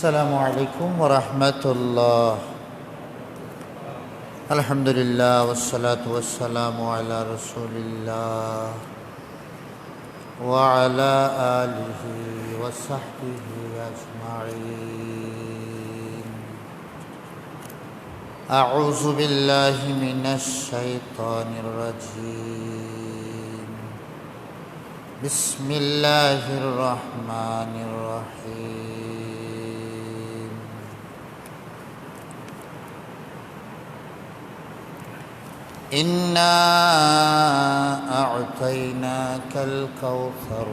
আসসালামু আলাইকুম ওয়া রাহমাতুল্লাহ। আলহামদুলিল্লাহ ওয়াসসালাতু ওয়াসসালামু আলা রাসূলিল্লাহ ওয়া আলা আলিহি ওয়া সাহবিহি আজমাইন। আউযু বিল্লাহি মিনাশ শাইতানির রাজীম। বিসমিল্লাহির রহমানির রহিম। إنا أعطيناك الكوثر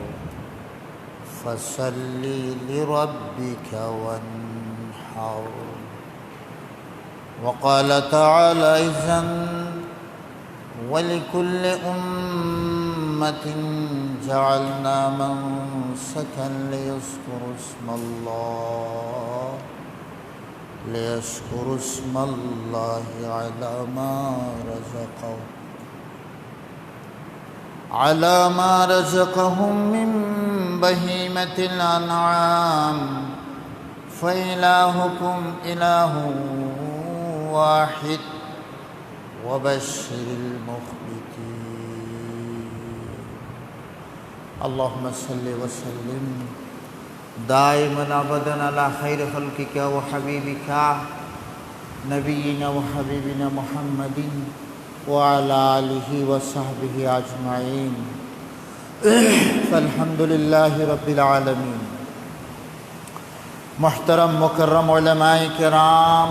فصل لربك وانحر. وقال تعالى إذن ولكل أمة جعلنا منسكا ليذكروا اسم الله على ما رزقهم من بهيمة الأنعام فإلهكم إله واحد وبشر المخبتين. اللهم صل وسلم دائما أبدا على خير خلقك وحبيبك نبينا وحبيبنا محمد وعلى آله وصحبه أجمعين. فالحمد لله رب العالمين. محترم মুকররম উলামায়ে কেরাম,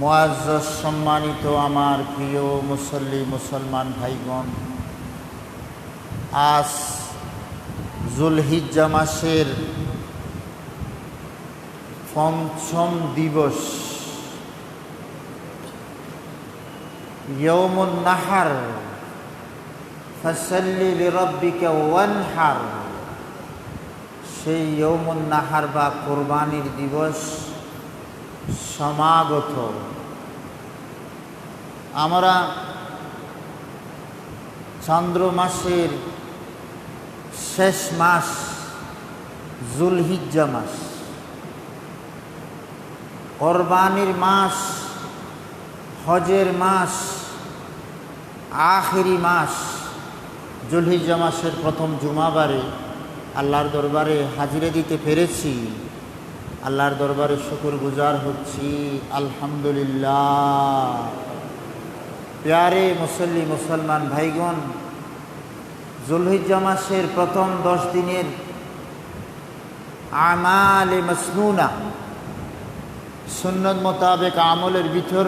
মুআজ্জাজ সম্মানিত আমার প্রিয় মুসল্লি মুসলমান ভাইগণ, আজ যুলহিজ্জা মাসের পঞ্চম দিবস, ইয়াউমুন নাহর, ফাসাল্লি লিরাব্বিকা ওয়ানহার। সেই ইয়াউমুন নাহর বা কোরবানির দিবস সমাগত। আমরা চন্দ্র মাসের শেষ মাস যুলহিজ্জা মাস, কোরবানির মাস, হজের মাস, আখিরি মাস যুলহিজ্জা মাসের প্রথম জুমাবারে আল্লাহর দরবারে হাজিরা দিতে পেরেছি। আল্লাহর দরবারে শুকরগুজার হচ্ছি, আলহামদুলিল্লাহ। প্যারে মুসল্লি মুসলমান ভাইগণ, যুলহিজ্জা মাসের প্রথম 10 দিনের আমালে মাসনুনা, সুন্নত মোতাবেক আমলের ভিতর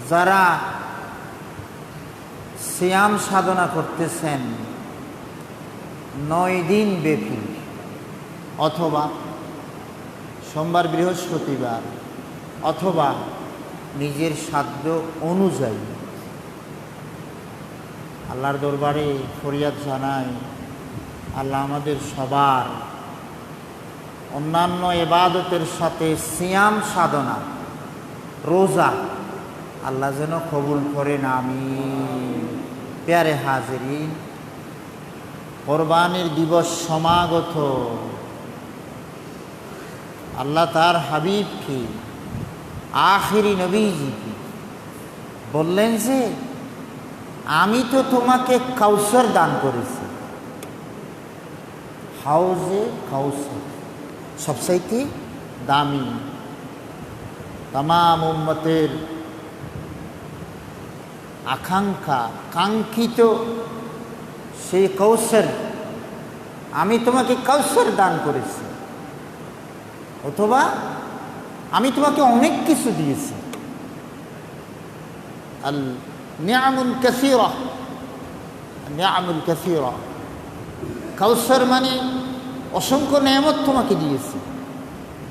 যারা সিয়াম সাধনা করতেছেন 9 দিন ব্যাপী, অথবা সোমবার বৃহস্পতিবার, অথবা নিজের সাধ্য অনুযায়ী আল্লাহর দরবারে ফরিয়াদ জানাই, আল্লাহ আমাদের সবার অন্যান্য ইবাদতের সাথে সিয়াম সাধনা, রোজা আল্লাহ যেন কবুল করেন, আমিন। প্যারে হাজিরিন, কোরবানির দিবস সমাগত। আল্লাহ তার হাবিবকে, আখিরি নবীজিকে বললেন যে আমি তো তোমাকে কাউসার দান করেছি। হাউজে কাউসার সবচাইতে দামি, তামাম উম্মতের আকাঙ্ক্ষা কাঙ্ক্ষিত সেই কাউসার, আমি তোমাকে কাউসার দান করেছি, অথবা আমি তোমাকে অনেক কিছু দিয়েছি। আল নিআমুল কাসীরা, নিআমুল কাসীরা, কাউসার মানে অসংখ্য নেয়ামত তোমাকে দিয়েছি,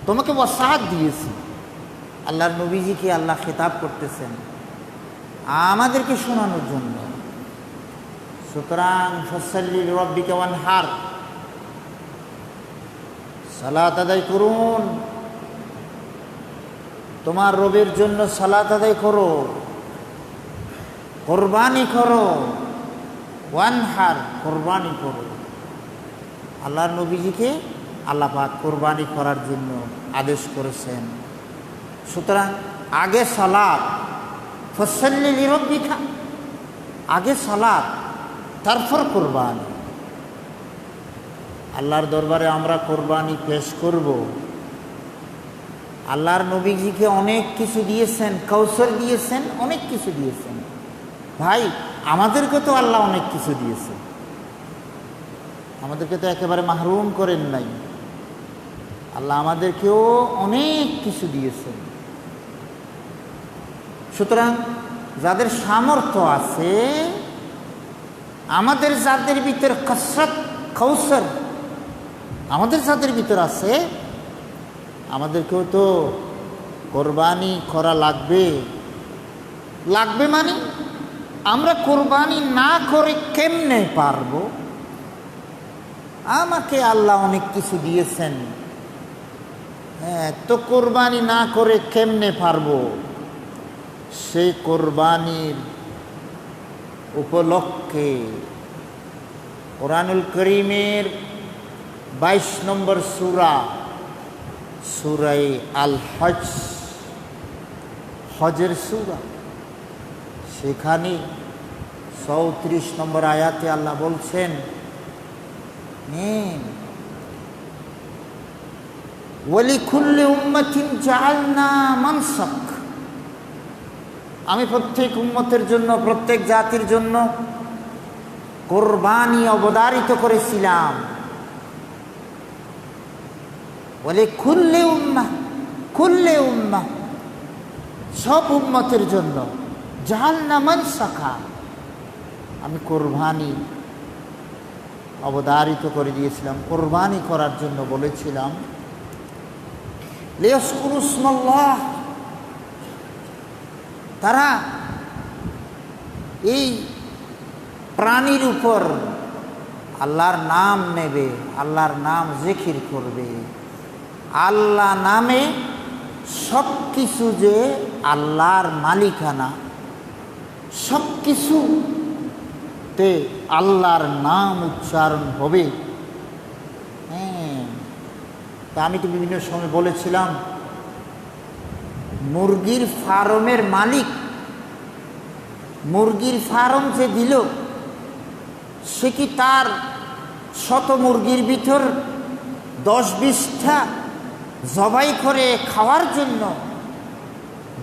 তোমাকে ওয়াসাআত দিয়েছি। আল্লাহর নবীজিকে আল্লাহ খেতাব করতেছেন আমাদেরকে শোনানোর জন্য। সুতরাং ফাসাল্লি লিরাব্বিকা ওয়ানহার, সালাত আদায় করুন, তোমার রবের জন্য সালাত আদায় করো, কোরবানি করো, ওয়ানহার, কোরবানি করো। আল্লাহর নবীজিকে আল্লাহ পাক কোরবানি করার জন্য আদেশ করেছেন। সুতরাং আগে সালাত, ফসল্লি লিরাব্বিকা, আগে সালাত তারপর কোরবানি। আল্লাহর দরবারে আমরা কোরবানি পেশ করব। আল্লাহর নবীজিকে অনেক কিছু দিয়েছেন, কাউসার দিয়েছেন, অনেক কিছু দিয়েছেন। ভাই আমাদেরকে তো আল্লাহ অনেক কিছু দিয়েছেন, আমাদেরকে তো একেবারে মাহরুম করেন নাই। আল্লাহ আমাদেরকেও অনেক কিছু দিয়েছেন। সুতরাং যাদের সামর্থ্য আছে, আমাদের যাদের ভিতর কসরত কাউসার আমাদের যাদের ভিতর আছে, আমাদেরকেও তো কোরবানি করা লাগবে। লাগবে মানে আমরা কোরবানি না করে কেমনে পারবো? আমাকে আল্লাহ অনেক কিছু দিয়েছেন, হ্যাঁ, তো কোরবানি না করে কেমনে পারবো? সেই কোরবানির উপলক্ষে কোরআনুল করিমের 22 নম্বর সূরা, সূরা আল হজ, হজের সূরা, সেখানে 34 নম্বর আয়াতে আল্লাহ বলছেন, ওয়ালিকুল্লি উম্মাতিন জাআলনা মানসাক, আমি প্রত্যেক উম্মতের জন্য, প্রত্যেক জাতির জন্য কোরবানি অবধারিত করেছিলাম। বলে কুল্লি উম্মাহ, কুল্লি উম্মাহ, সব উম্মতের জন্য, জাআলনা মানসাকা, আমি কোরবানি অবধারিত করে দিয়েছিলাম, কোরবানি করার জন্য বলেছিলাম। লিয়াজকুরু ইসমাল্লাহ, তারা এই প্রাণীর উপর আল্লাহর নাম নেবে, আল্লাহর নাম জিকির করবে। আল্লাহ নামে সব কিছু যে আল্লাহর মালিকানা, সব কিছুতে আল্লাহর নাম উচ্চারণ হবে। হ্যাঁ, তা আমি তো বিভিন্ন সময় বলেছিলাম, মুরগির ফার্মের মালিক, মুরগির ফার্ম যে দিল, সে কি তার শত মুরগির ভিতর 10-20টা জবাই করে খাওয়ার জন্য,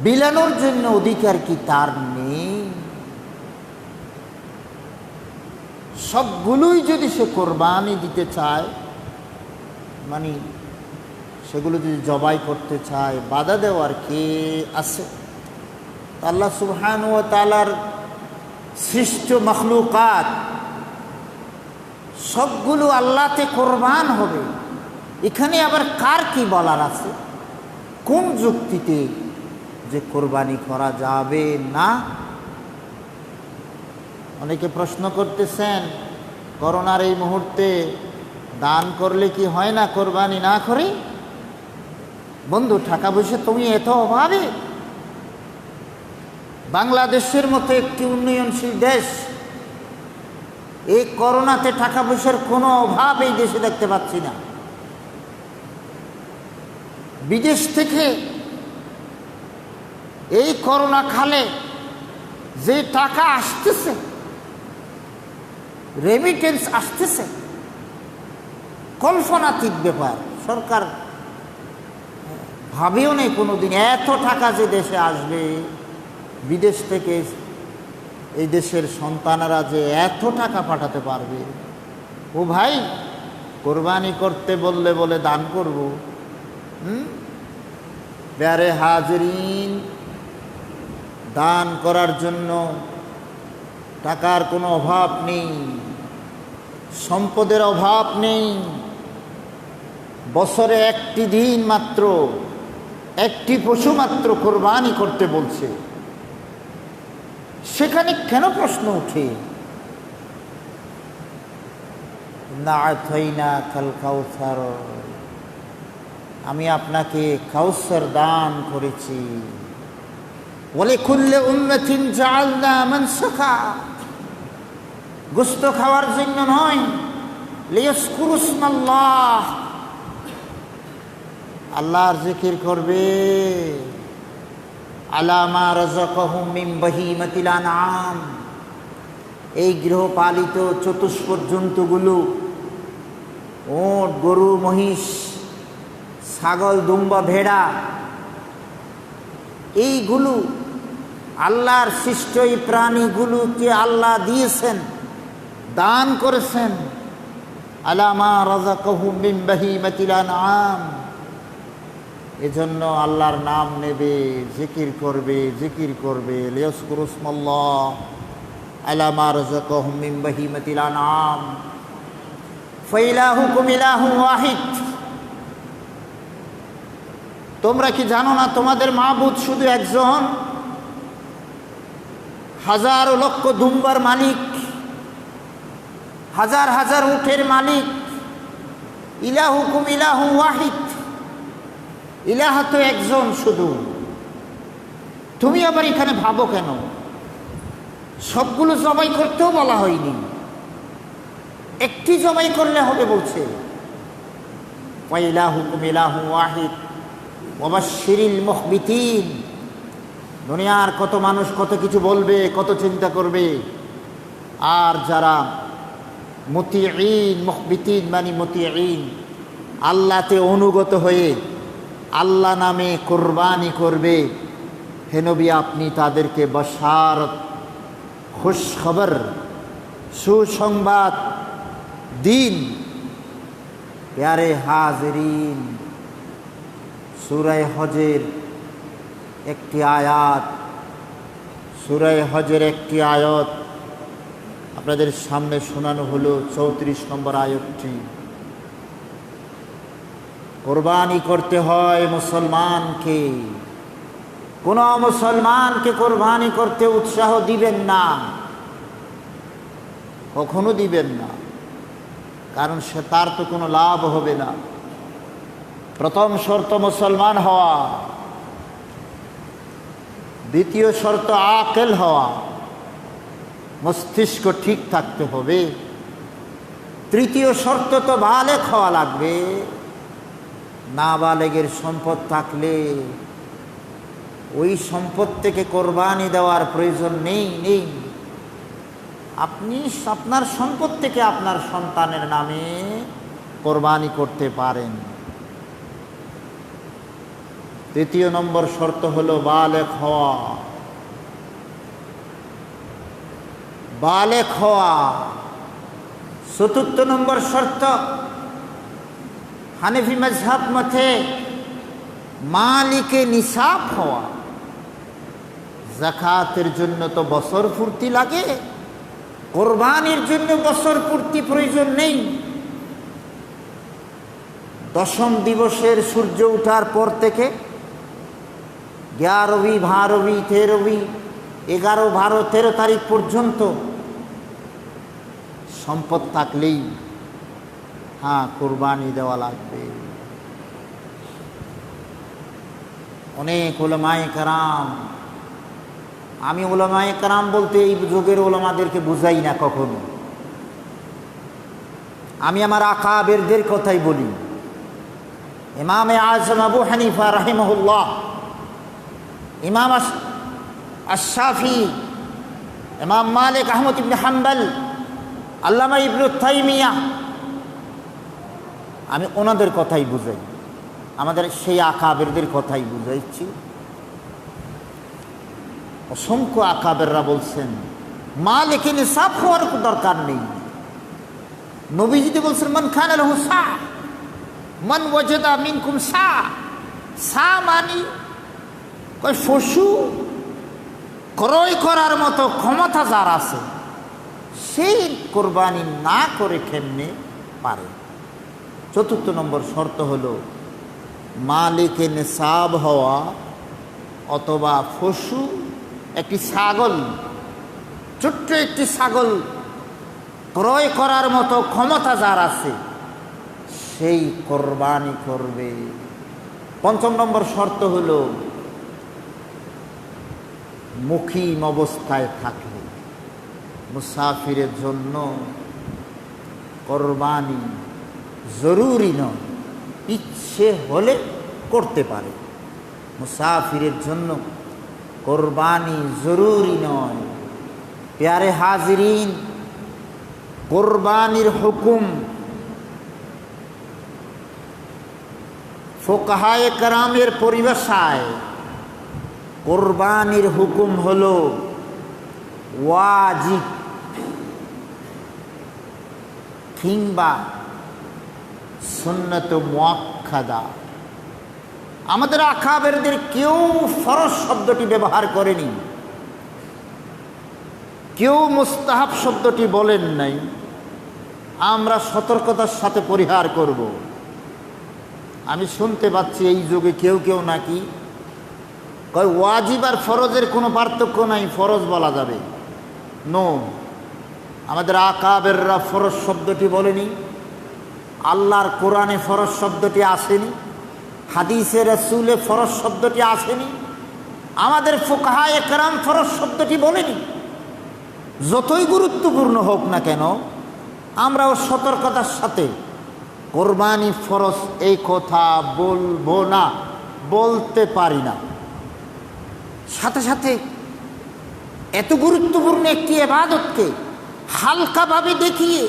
বিলানোর জন্য অধিকার কি তার নেই? সবগুলোই যদি সে কোরবানি দিতে চায়, মানে সেগুলো যদি জবাই করতে চায়, বাধা দেওয়ার কে আছে? আল্লাহ সুবহানাহু ওয়া তাআলার সৃষ্ট মখলুকাত সবগুলো আল্লাহতে কোরবান হবে। এখানে আবার কার কি বলার আছে? কোন যুক্তিতে যে কোরবানি করা যাবে না? অনেকে প্রশ্ন করতেছেন, করোনার এই মুহূর্তে দান করলে কি হয় না কোরবানি না করে? বন্ধু, টাকা পয়সা তুমি এত অভাবে? বাংলাদেশের মতো একটি উন্নয়নশীল দেশ, এই করোনাতে টাকা পয়সার কোনো অভাব এই দেশে দেখতে পাচ্ছি না। বিদেশ থেকে এই করোনা কালে যে টাকা আসতেছে, রেমিটেন্স আসতেছে, কল্পনাতীত ব্যাপার। সরকার ভাবেও নেই কোনোদিন এত টাকা যে দেশে আসবে, বিদেশ থেকে এই দেশের সন্তানেরা যে এত টাকা পাঠাতে পারবে। ও ভাই, কোরবানি করতে বললে বলে দান করব? প্যারে হাজরিন, দান করার জন্য টাকার কোনো অভাব নেই, সম্পদের অভাব নেই। বছরে একটি দিন মাত্র, একটি পশু মাত্র কোরবানি করতে বলছে। সেখানে কেন প্রশ্ন উঠে, না আতাইনা কাল কাউসার, আমি আপনাকে কাউসার দান করেছি। ওয়ালিকুল্লি উম্মাতিন জাআলনা মানসাকা, গোশত খাওয়ার জন্য নয়, লিয়াজকুরু ইসমাল্লাহ, আল্লাহর জিকির করবে। আলা মা রাযাকাহুম মিন বাহিমাতিল আনআম, এই গৃহপালিত চতুষ্পদ জন্তুগুলো, ওট, গরু, মহিষ, ছাগল, দুম্বা, ভেড়া, এইগুলো আল্লাহর সৃষ্ট এই প্রাণীগুলোকে আল্লাহ দিয়েছেন, দান করেছেন। আলা মা রাযাকাহুম মিন বাহিমাতিল আনআম, এজন্য আল্লাহর নাম নেবে, জিকির করবে, জিকির করবে। লিয়াজকুরু ইসমাল্লাহ আলা মা রাযাকাহুম মিন বাহিমাতিল আনআম ফাইলাহুকুম ইলাহুন ওয়াহিদ। তোমরা কি জানো না তোমাদের মাবুদ শুধু একজন? হাজার লক্ষ দুম্বার মালিক, হাজার হাজার উটের মালিক। ইলাহুকুম ইলাহুন ওয়াহিদ, ইলাহ তো একজন শুধু। তুমি আবার এখানে ভাবো কেন? সবগুলো জবাই করতেও বলা হয়নি, একটি জবাই করলে হবে বলছে। ওয়াইলাহুকুম ইলাহুন ওয়াহিদ ওয়াবাশশিরিল মুখবিতিন। দুনিয়ার কত মানুষ কত কিছু বলবে, কত চিন্তা করবে, আর যারা মুতিঈন, মুখবিতিন মানে মুতিঈন, আল্লাহতে অনুগত হয়ে আল্লাহ নামে কোরবানি করবে, হে নবী আপনি তাদেরকে বাশারত, খুশখবর, সুসংবাদ দিন। প্যারে হাজিরিন, সূরা হজের একটি আয়াত, সূরা হজের একটি আয়াত আপনাদের সামনে শোনানো হলো, 34 নম্বর আয়াতটি। কোরবানি করতে হয় মুসলমানকে। কোনো মুসলমানকে কোরবানি করতে উৎসাহ দিবেন না, কখনো দিবেন না, কারণ সে তার তো কোনো লাভ হবে না। প্রথম শর্ত মুসলমান হওয়া, দ্বিতীয় শর্ত আকেল হওয়া, মস্তিষ্ক ঠিক থাকতে হবে। তৃতীয় শর্ত তো বালেগ হওয়া লাগবে। নাবালেগের সম্পদ থাকলে ওই সম্পদ থেকে কোরবানি দেওয়ার প্রয়োজন নেই। আপনি আপনার সম্পদ থেকে আপনার সন্তানের নামে কোরবানি করতে পারেন। তৃতীয় নম্বর শর্ত হলো বালেগ হওয়া। বালেগ হওয়া। চতুর্থ নম্বর শর্ত, হানেফি মাযহাব মতে মালিকে নিসাব হওয়া। যাকাতের জন্য তো বছর পূর্তি লাগে, কোরবানির জন্য বছর পূর্তি প্রয়োজন নেই। দশম দিবসের সূর্য ওঠার পর থেকে 11, 12, 13, 11, 12, 13 তারিখ পর্যন্ত সম্পদ থাকলেই কোরবানি দেওয়া লাগবে। অনেক উলামায়ে কেরাম, আমি উলামায়ে কেরাম বলতে এই যুগের উলামাদেরকে বুঝাই না কখনো, আমি আমার আকাবেরদের কথাই বলি। ইমামে আযম আবু হানিফা রাহিমাহুল্লাহ, ইমাম আশ-শাফি, ইমাম মালিক আহমদ ইবনে হাম্বল, আল্লামা ইবনে তাইমিয়া, আমি ওনাদের কথাই বুঝাই, আমাদের সেই আকাবেরদের কথাই বুঝাইছি। অসংখ্য আকাবেররা বলছেন মালিকে নিসাব হওয়ার দরকার নেই। নবীজি বলছেন মান খানা লাহু সা, মান ওয়াজাদা মিনকুম সা। সা মানি কই পশু ক্রয় করার মতো ক্ষমতা যার আছে, সেই কোরবানি না করে কেমনে পারে। চতুর্থ নম্বর শর্ত হলো মালিকে নিসাব হওয়া, অথবা পশু, একটি ছাগল, ছোট্ট একটি ছাগল ক্রয় করার মতো ক্ষমতা যার আছে, সেই কোরবানি করবে। পঞ্চম নম্বর শর্ত হলো মুকিম অবস্থায় থাকলে। মুসাফিরের জন্য কোরবানি জরুরি নয়, ইচ্ছে হলে করতে পারে। মুসাফিরের জন্য কোরবানি জরুরি নয়। প্যারে হাজিরিন, কোরবানির হুকুম ফুকাহায়ে কেরামের পরিভাষায় কোরবানির হুকুম হলো ওয়াজিব কিংবা সুন্নত মুআক্কাদা। আমাদের আকাবেরদের কেউ ফরজ শব্দটি ব্যবহার করেনি, কেউ মুস্তাহাব শব্দটি বলেন নাই। আমরা সতর্কতার সাথে পরিহার করব। আমি শুনতে পাচ্ছি এই যুগে কেউ কেউ নাকি কয় ওয়াজিব আর ফরজের কোনো পার্থক্য নাই, ফরজ বলা যাবে। নো, আমাদের আকাবেররা ফরজ শব্দটি বলেনি, আল্লাহর কোরআনে ফরজ শব্দটি আসেনি, হাদিসে রাসূলে ফরজ শব্দটি আসেনি, আমাদের ফুকাহায়ে কেরাম ফরজ শব্দটি বলেনি। যতই গুরুত্বপূর্ণ হোক না কেন, আমরাও সতর্কতার সাথে কোরবানি ফরজ এই কথা বলবো না, বলতে পারি না। সাথে সাথে এত গুরুত্বপূর্ণ একটি ইবাদতকে হালকাভাবে দেখিয়ে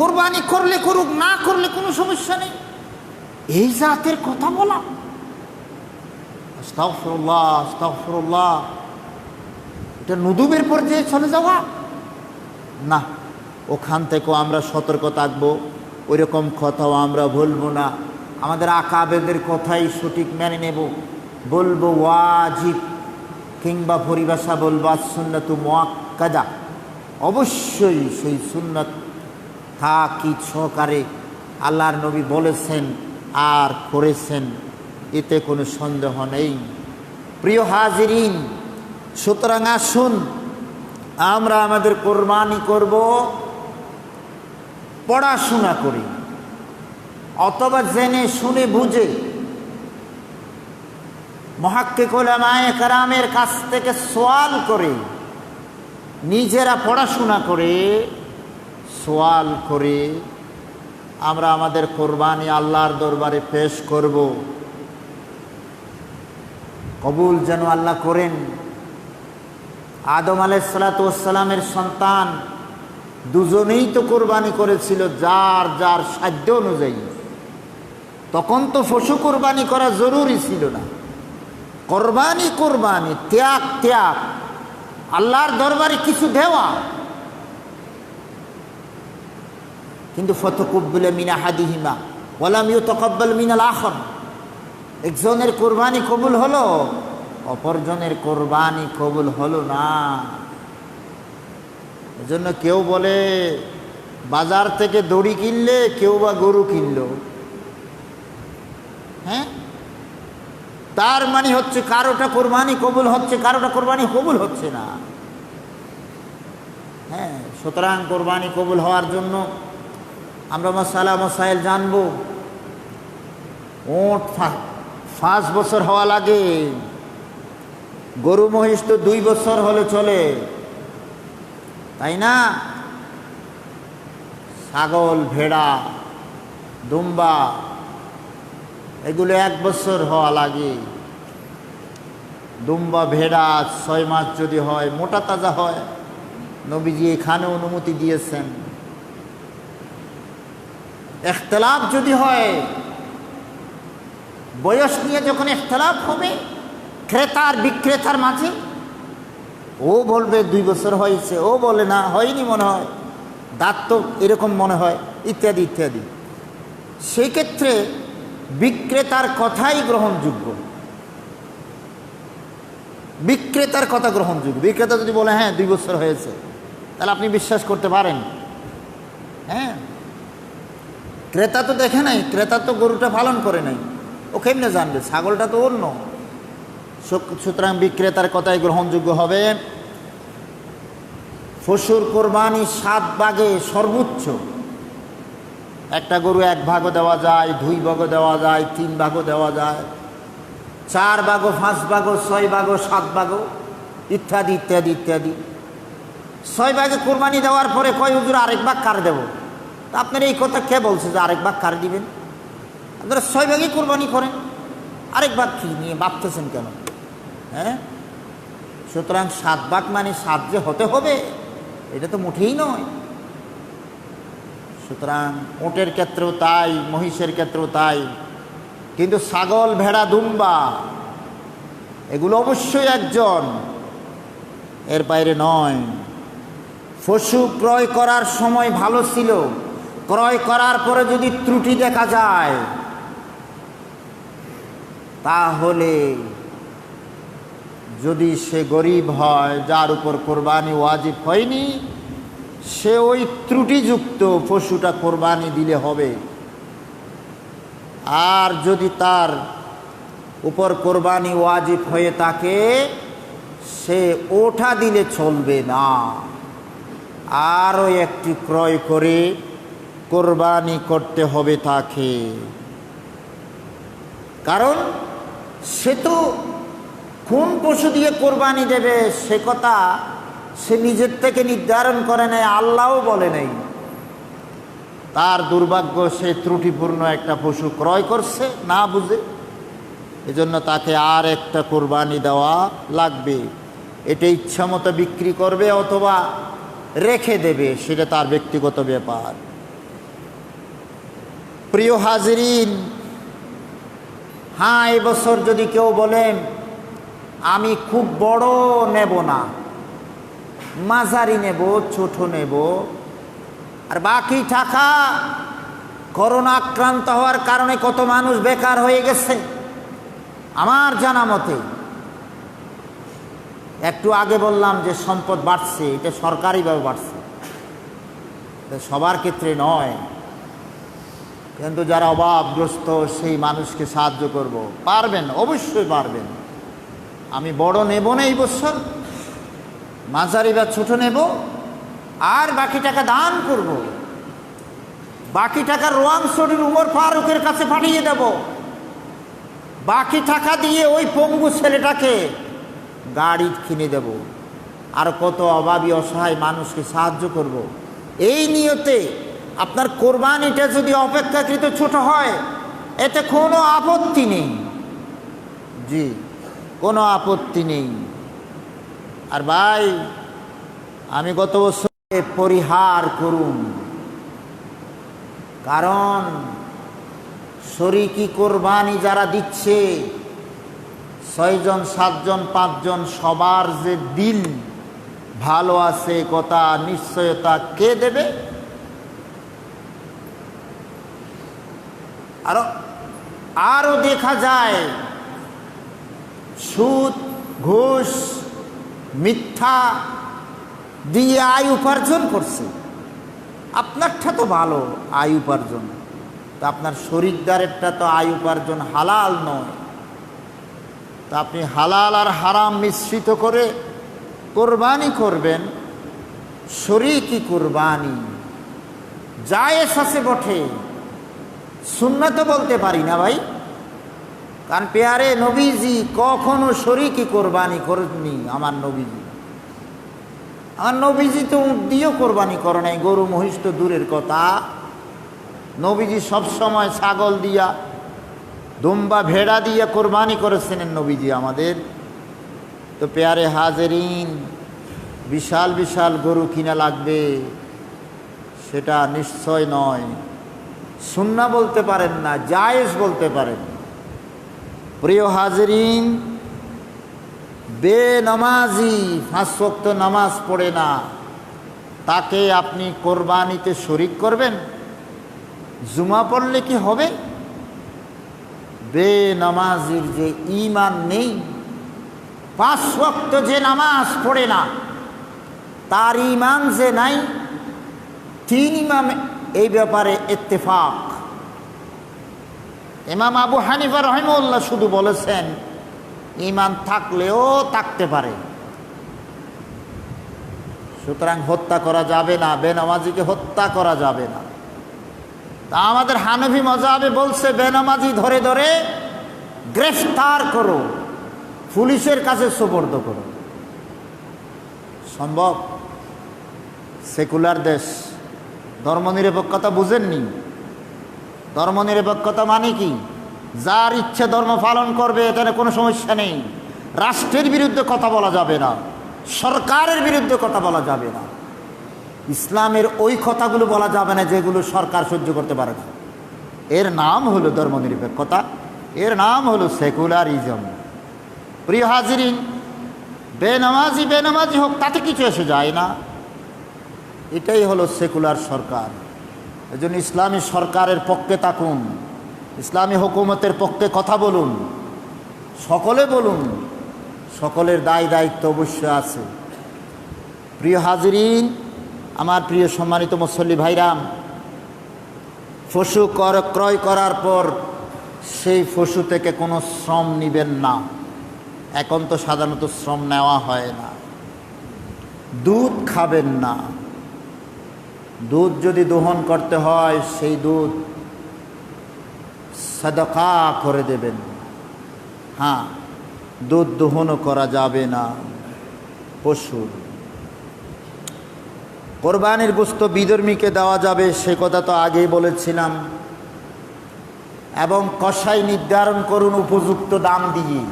কোরবানি করলে করুক, না করলে কোনো সমস্যা নেই, এই জাতের কথা বলা, আস্তাগফিরুল্লাহ আস্তাগফিরুল্লাহ, এটা নুদুবের পর্যায়ে চলে যাওয়া না। ওখান থেকেও আমরা সতর্ক থাকবো, ওইরকম কথাও আমরা বলবো না। আমাদের আকাবেদের কথাই সঠিক মেনে নেব, বলবো ওয়াজিব কিংবা পরিভাষা বলবো সুন্নাতু মুআক্কাদা। অবশ্যই সেই সুন্নাত তাকিদ সহকারে আল্লাহর নবী বলেছেন আর করেছেন, এতে কোনো সন্দেহ নেই। প্রিয় হাজিরিন, সুতরাং আসুন আমরা আমাদের কোরবানি করব পড়াশোনা করি, অথবা জেনে শুনে বুঝে মুহাক্কিক উলামায়ে কেরামের কাছ থেকে সওয়াল করে, নিজেরা পড়াশোনা করে সওয়াল করে আমরা আমাদের কোরবানি আল্লাহর দরবারে পেশ করব। কবুল যেন আল্লাহ করেন। আদম আলাইহিসসালাতু ওয়াসসালামের সন্তান দুজনেই তো কোরবানি করেছিল যার যার সাধ্য অনুযায়ী। তখন তো পশু কোরবানি করা জরুরি ছিল না। কোরবানি কোরবানি, ত্যাগ ত্যাগ, আল্লাহর দরবারে কিছু দেওয়া। কিন্তু ফাতাকুব্বালা মিন আহাদিহিমা ওয়া লাম ইউতাকাব্বাল মিনাল আখার, একজনের কোরবানি কবুল হলো, অপরজনের কোরবানি কবুল হলো না। এজন্য কেউ বলে বাজার থেকে দড়ি কিনলে, কেউ বা গরু কিনলো। হ্যাঁ, তার মানে হচ্ছে কারোটা কোরবানি কবুল হচ্ছে, কারোটা কোরবানি কবুল হচ্ছে না। হ্যাঁ, সুতরাং কোরবানি কবুল হওয়ার জন্য আমরা মাসালা মাসাইল জানবো। ওট 5 বছর হওয়া লাগে, গরু মহিষ তো 2 বছর হলে চলে, তাই না? ছাগল, ভেড়া, দুম্বা এগুলো 1 বছর হওয়া লাগে। দুম্বা ভেড়া 6 মাস যদি হয়, মোটা তাজা হয়, নবীজি এখানে অনুমতি দিয়েছেন। ইখতিলাফ যদি হয়, বয়স নিয়ে যখন ইখতিলাফ হবে ক্রেতা আর বিক্রেতার মাঝে, ও বলবে 2 বছর হয়েছে, ও বলে না হয়নি মনে হয়, দাঁত তো এরকম মনে হয়, ইত্যাদি ইত্যাদি, সেই ক্ষেত্রে বিক্রেতার কথাই গ্রহণযোগ্য। বিক্রেতার কথা গ্রহণযোগ্য। বিক্রেতা যদি বলে হ্যাঁ 2 বছর হয়েছে, তাহলে আপনি বিশ্বাস করতে পারেন। হ্যাঁ, ক্রেতা তো দেখে নাই, ক্রেতা তো গরুটা পালন করে নাই, ও কেমনে জানবে? ছাগলটা তো অন্য। সুতরাং বিক্রেতার কথাই গ্রহণযোগ্য হবে। পশুর কোরবানি 7 ভাগে সর্বোচ্চ। একটা গরু 1 ভাগও দেওয়া যায়, 2 ভাগও দেওয়া যায়, 3 ভাগও দেওয়া যায়, 4 ভাগও, 5 ভাগও, 6 ভাগও, 7 ভাগও, ইত্যাদি ইত্যাদি ইত্যাদি। 6 ভাগে কোরবানি দেওয়ার পরে কয় হুজুর আরেক ভাগ কার দেব? আপনার এই কথা কে বলছে যে আরেক ভাগ কার দিবেন? আপনারা 6 ভাগে কোরবানি করেন। আরেক ভাগ কি নিয়ে ভাবতেছেন কেন? হ্যাঁ, সুতরাং 7 ভাগ মানে 7 যে হতে হবে এটা তো মোটেই নয়। সুতরাং উটের ক্ষেত্রেও তাই, মহিষের ক্ষেত্রেও তাই। কিন্তু ছাগল, ভেড়া, দুম্বা এগুলো অবশ্যই একজন, এর বাইরে নয়। পশু ক্রয় করার সময় ভালো ছিল, ক্রয় করার পরে যদি ত্রুটি দেখা যায় তাহলে যদি সে গরিব হয়, যার উপর কোরবানি ওয়াজিব হয়নি, সে ওই ত্রুটিযুক্ত পশুটা কোরবানি দিলে হবে। আর যদি তার উপর কোরবানি ওয়াজিব হয়ে থাকে, সে ওঠা দিলে চলবে না, আরও একটি ক্রয় করে কোরবানি করতে হবে তাকে। কারণ সে তো কোন পশু দিয়ে কোরবানি দেবে সে কথা সে নিজের থেকে নির্ধারণ করে নেয়, আল্লাহও বলে নেই। তার দুর্ভাগ্য, সে ত্রুটিপূর্ণ একটা পশু ক্রয় করছে না বুঝে, এজন্য তাকে আর একটা কোরবানি দেওয়া লাগবে। এটা ইচ্ছামতো বিক্রি করবে অথবা রেখে দেবে, সেটা তার ব্যক্তিগত ব্যাপার। প্রিয় হাজিরিন, হ্যাঁ, এবছর যদি কেউ বলেন আমি খুব বড় নেব না, মাঝারি নেব, ছোট নেব, আর বাকি টাকা করোনা আক্রান্ত হওয়ার কারণে কত মানুষ বেকার হয়ে গেছে আমার জানা মতে। একটু আগে বললাম যে সম্পদ বাড়ছে, এটা সরকারিভাবে বাড়ছে, সবার ক্ষেত্রে নয়। কিন্তু যারা অভাবগ্রস্ত সেই মানুষকে সাহায্য করব, পারবেন, অবশ্যই পারবেন। আমি বড় নেব না এই বছর, মাঝারি বা ছোট নেব, আর বাকি টাকা দান করব। বাকি টাকা রোয়াং শরীর উমর ফারুকের কাছে পাঠিয়ে দেব। বাকি টাকা দিয়ে ওই পঙ্গু ছেলেটাকে গাড়ি কিনে দেব, আর কত অভাবী অসহায় মানুষকে সাহায্য করব। এই নিয়তে আপনার কোরবানিটা যদি অপেক্ষাকৃত ছোট হয়, এতে কোনো আপত্তি নেই, জি, কোনো আপত্তি নেই। আর ভাই, আমি গত বছর পরিহার করুন, কারণ শরীকি কোরবানি যারা দিচ্ছে 6 জন 7 জন 5 জন, সবার যে দিল ভালো আছে কথা নিশ্চয়তা কে দেবে? আরো দেখা যায় সুদ, ঘুষ, মিথ্যা দিয়ে আয় উপার্জন করছে। আপনারটা তো ভালো আয় উপার্জন, তা আপনার শরীকদারেরটা তো আয় উপার্জন হালাল নয়। তা আপনি হালাল আর হারাম মিশ্রিত করে কোরবানি করবেন, শরীকি কোরবানি জায়েজ আছে বটে, সুন্নাত বলতে পারি না ভাই, কারণ পেয়ারে নবীজি কখনো শরীকি কোরবানি করেননি। আমার নবীজি তো উট দিয়েও কোরবানি করে নাই, গরু মহিষ তো দূরের কথা। নবীজি সবসময় ছাগল দিয়া, দুম্বা, ভেড়া দিয়ে কোরবানি করেছেন নবীজি আমাদের। তো পেয়ারে হাজেরিন, বিশাল বিশাল গরু কিনা লাগবে সেটা নিশ্চয় নয়। সুন্নাহ বলতে পারেন না, জায়েজ বলতে পারেন। প্রিয় হাজেরিন, বেনামাজি 5 ওয়াক্ত নামাজ পড়ে না, তাকে আপনি কোরবানিতে শরিক করবেন? জুমা পড়লে কি হবে? বেনামাজির যে ঈমান নেই, 5 ওয়াক্ত যে নামাজ পড়ে না, তার ঈমান যে নাই, 3 ইমাম এই ব্যাপারে ইত্তেফাক। ইমাম আবু হানিফা রাহিমাহুল্লাহ শুধু বলেছেন ঈমান থাকলেও থাকতে পারে, সুতরাং হত্যা করা যাবে না, বেনামাজিকে হত্যা করা যাবে না। তা আমাদের হানফি মাযহাবে বলছে বেনামাজি ধরে ধরে গ্রেফতার করো, পুলিশের কাছে সুপর্দ করো। সম্ভব? সেকুলার দেশ, ধর্মনিরপেক্ষতা বুঝেননি? ধর্মনিরপেক্ষতা মানে কি? যার ইচ্ছে ধর্ম পালন করবে, এখানে কোনো সমস্যা নেই। রাষ্ট্রের বিরুদ্ধে কথা বলা যাবে না, সরকারের বিরুদ্ধে কথা বলা যাবে না। ইসলামের ওই কথাগুলো বলা যাবে না যেগুলো সরকার সহ্য করতে পারে না। এর নাম হলো ধর্মনিরপেক্ষতা, এর নাম হলো সেকুলারিজম। প্রিয় হাজিরিন, বেনামাজি হোক তাতে কিছু এসে যায় না। এটাই হলো সেকুলার সরকার। এজন্য ইসলামী সরকারের পক্ষে থাকুন, ইসলামী হুকুমতের পক্ষে কথা বলুন, সকলে বলুন। সকলের দায় দায়িত্ব অবশ্যই আছে। প্রিয় হাজিরিন, আমার প্রিয় সম্মানিত মুসল্লি ভাইরাম, পশু ক্রয় করার পর সেই পশু থেকে কোনো শ্রম নেবেন না। এখন তো সাধারণত শ্রম নেওয়া হয় না। দুধ খাবেন না। দুধ যদি দোহন করতে হয়, সেই দুধ সাদাকা করে দেবেন। হ্যাঁ, দুধ দোহনও করা যাবে না পশুর। কোরবানির গোশত বিধর্মীকে দেওয়া যাবে, সে কথা তো আগেই বলেছিলাম। এবং কসাই নির্ধারণ করুন উপযুক্ত দাম দিয়ে।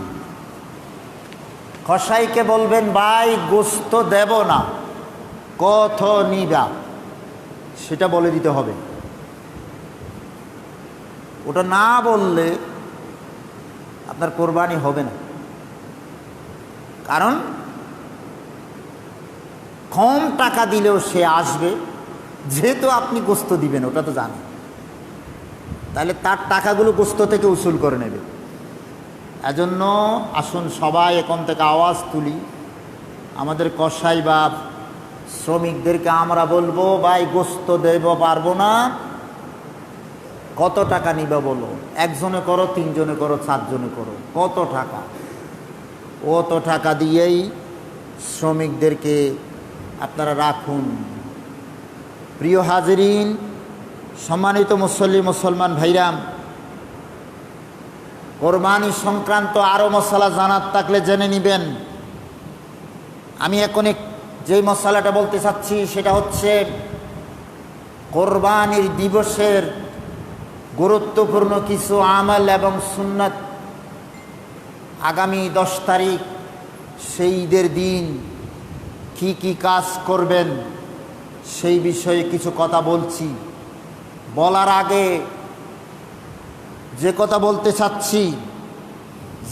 কসাইকে বলবেন, ভাই গোশত দেব না, কত নিবা সেটা বলে দিতে হবে। ওটা না বললে আপনার কোরবানি হবে না। কারণ কম টাকা দিলেও সে আসবে, যেহেতু আপনি গোশত দিবেন ওটা তো জানেন, তাহলে তার টাকাগুলো গোশত থেকে উসুল করে নেবে। এজন্য আসুন সবাই এখন থেকে আওয়াজ তুলি, আমাদের কসাই বা শ্রমিকদেরকে আমরা বলবো, ভাই গোশত দেব পারবো না, কত টাকা নিবা বলো। একজনে করো, তিনজনে করো, চারজনে করো, কত টাকা? অত টাকা দিয়েই শ্রমিকদেরকে আপনারা রাখুন। প্রিয় হাজিরিন, সম্মানিত মুসলমান ভাইরাম, কোরবানি সংক্রান্ত আরও মশালা জানার থাকলে জেনে নেবেন। আমি এখন যেই মশালাটা বলতে চাচ্ছি সেটা হচ্ছে কোরবানির দিবসের গুরুত্বপূর্ণ কিছু আমল এবং সুন্নাত। আগামী 10 তারিখ সেই ঈদের দিন কি কি কাজ করবেন সেই বিষয়ে কিছু কথা বলছি। বলার আগে যে কথা বলতে চাচ্ছি,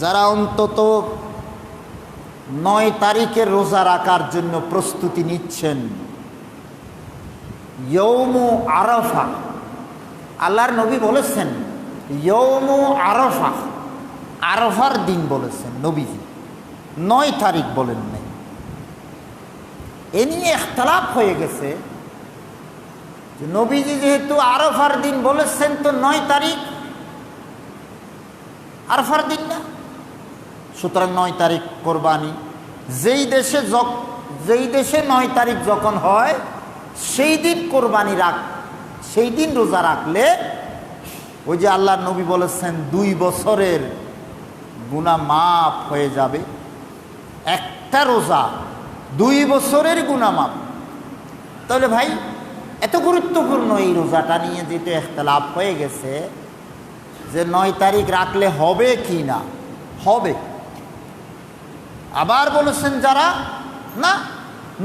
যারা অন্তত 9 তারিখের রোজা রাখার জন্য প্রস্তুতি নিচ্ছেন, ইয়ৌমু আরাফা, আল্লাহর নবী বলেছেন ইয়ৌমু আরাফা, আরাফার দিন বলেছেন নবীজি, 9 তারিখ বলেন নাই। এ নিয়ে ইখতিলাফ হয়ে গেছে যে নবীজি যেহেতু আরাফার দিন বলেছেন, তো 9 তারিখ আরাফার দিন না, সুতরাং 9 তারিখ কোরবানি। যেই দেশে 9 তারিখ যখন হয় সেই দিন কোরবানি সেই দিন রোজা রাখলে ওই যে আল্লাহর নবী বলেছেন 2 বছরের গুনাহ মাফ হয়ে যাবে। একটা রোজা 2 বছরের গুনাহ মাফ। তাহলে ভাই, এত গুরুত্বপূর্ণ এই রোজাটা নিয়ে যেটা ইখতিলাফ হয়ে গেছে যে 9 তারিখ রাখলে হবে কি না, হবে। আবার বলেছেন যারা, না,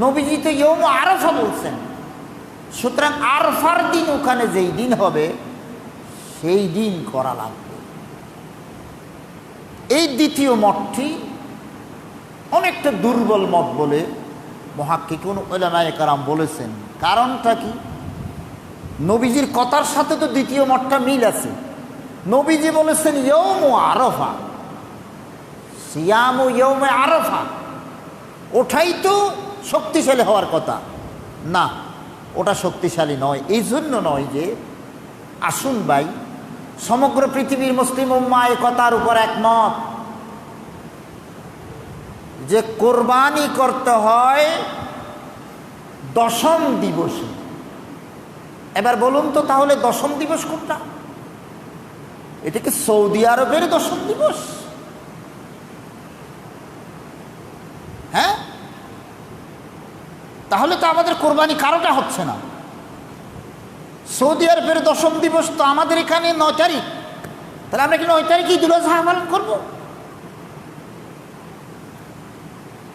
নবীজি তো ইয়ৌম আরাফা বলছেন, সুতরাং আরাফার দিন ওখানে যেই দিন হবে সেই দিন করা লাগবে। এই দ্বিতীয় মতটি অনেকটা দুর্বল মত বলে মুহাক্কিকুন উলামায়ে কেরাম বলেছেন। কারণটা কি? নবীজির কথার সাথে তো দ্বিতীয় মতটা মিল আছে। নবীজি বলেছেন ইয়ৌমু আরাফা, সিয়ামু ইয়ৌমে আরাফা, ওটাই তো শক্তিশালী হওয়ার কথা না, ওটা শক্তিশালী নয়। এই জন্য নয় যে, আসুন ভাই, সমগ্র পৃথিবীর মুসলিম উম্মাহ এই কথার উপর একমত যে কোরবানি করতে হয় 10ম দিবসে। এবার বলুন তো তাহলে 10ম দিবস কোনটা? এটা কি সৌদি আরবের 10ম দিবস? হ্যাঁ, তাহলে তো আমাদের কোরবানি কারোটা হচ্ছে না। সৌদি আরবের 10ম দিবস তো আমাদের এখানে 9 তারিখ, তাহলে আমরা কি 9 তারিখে ঈদুল আজহা পালন করব?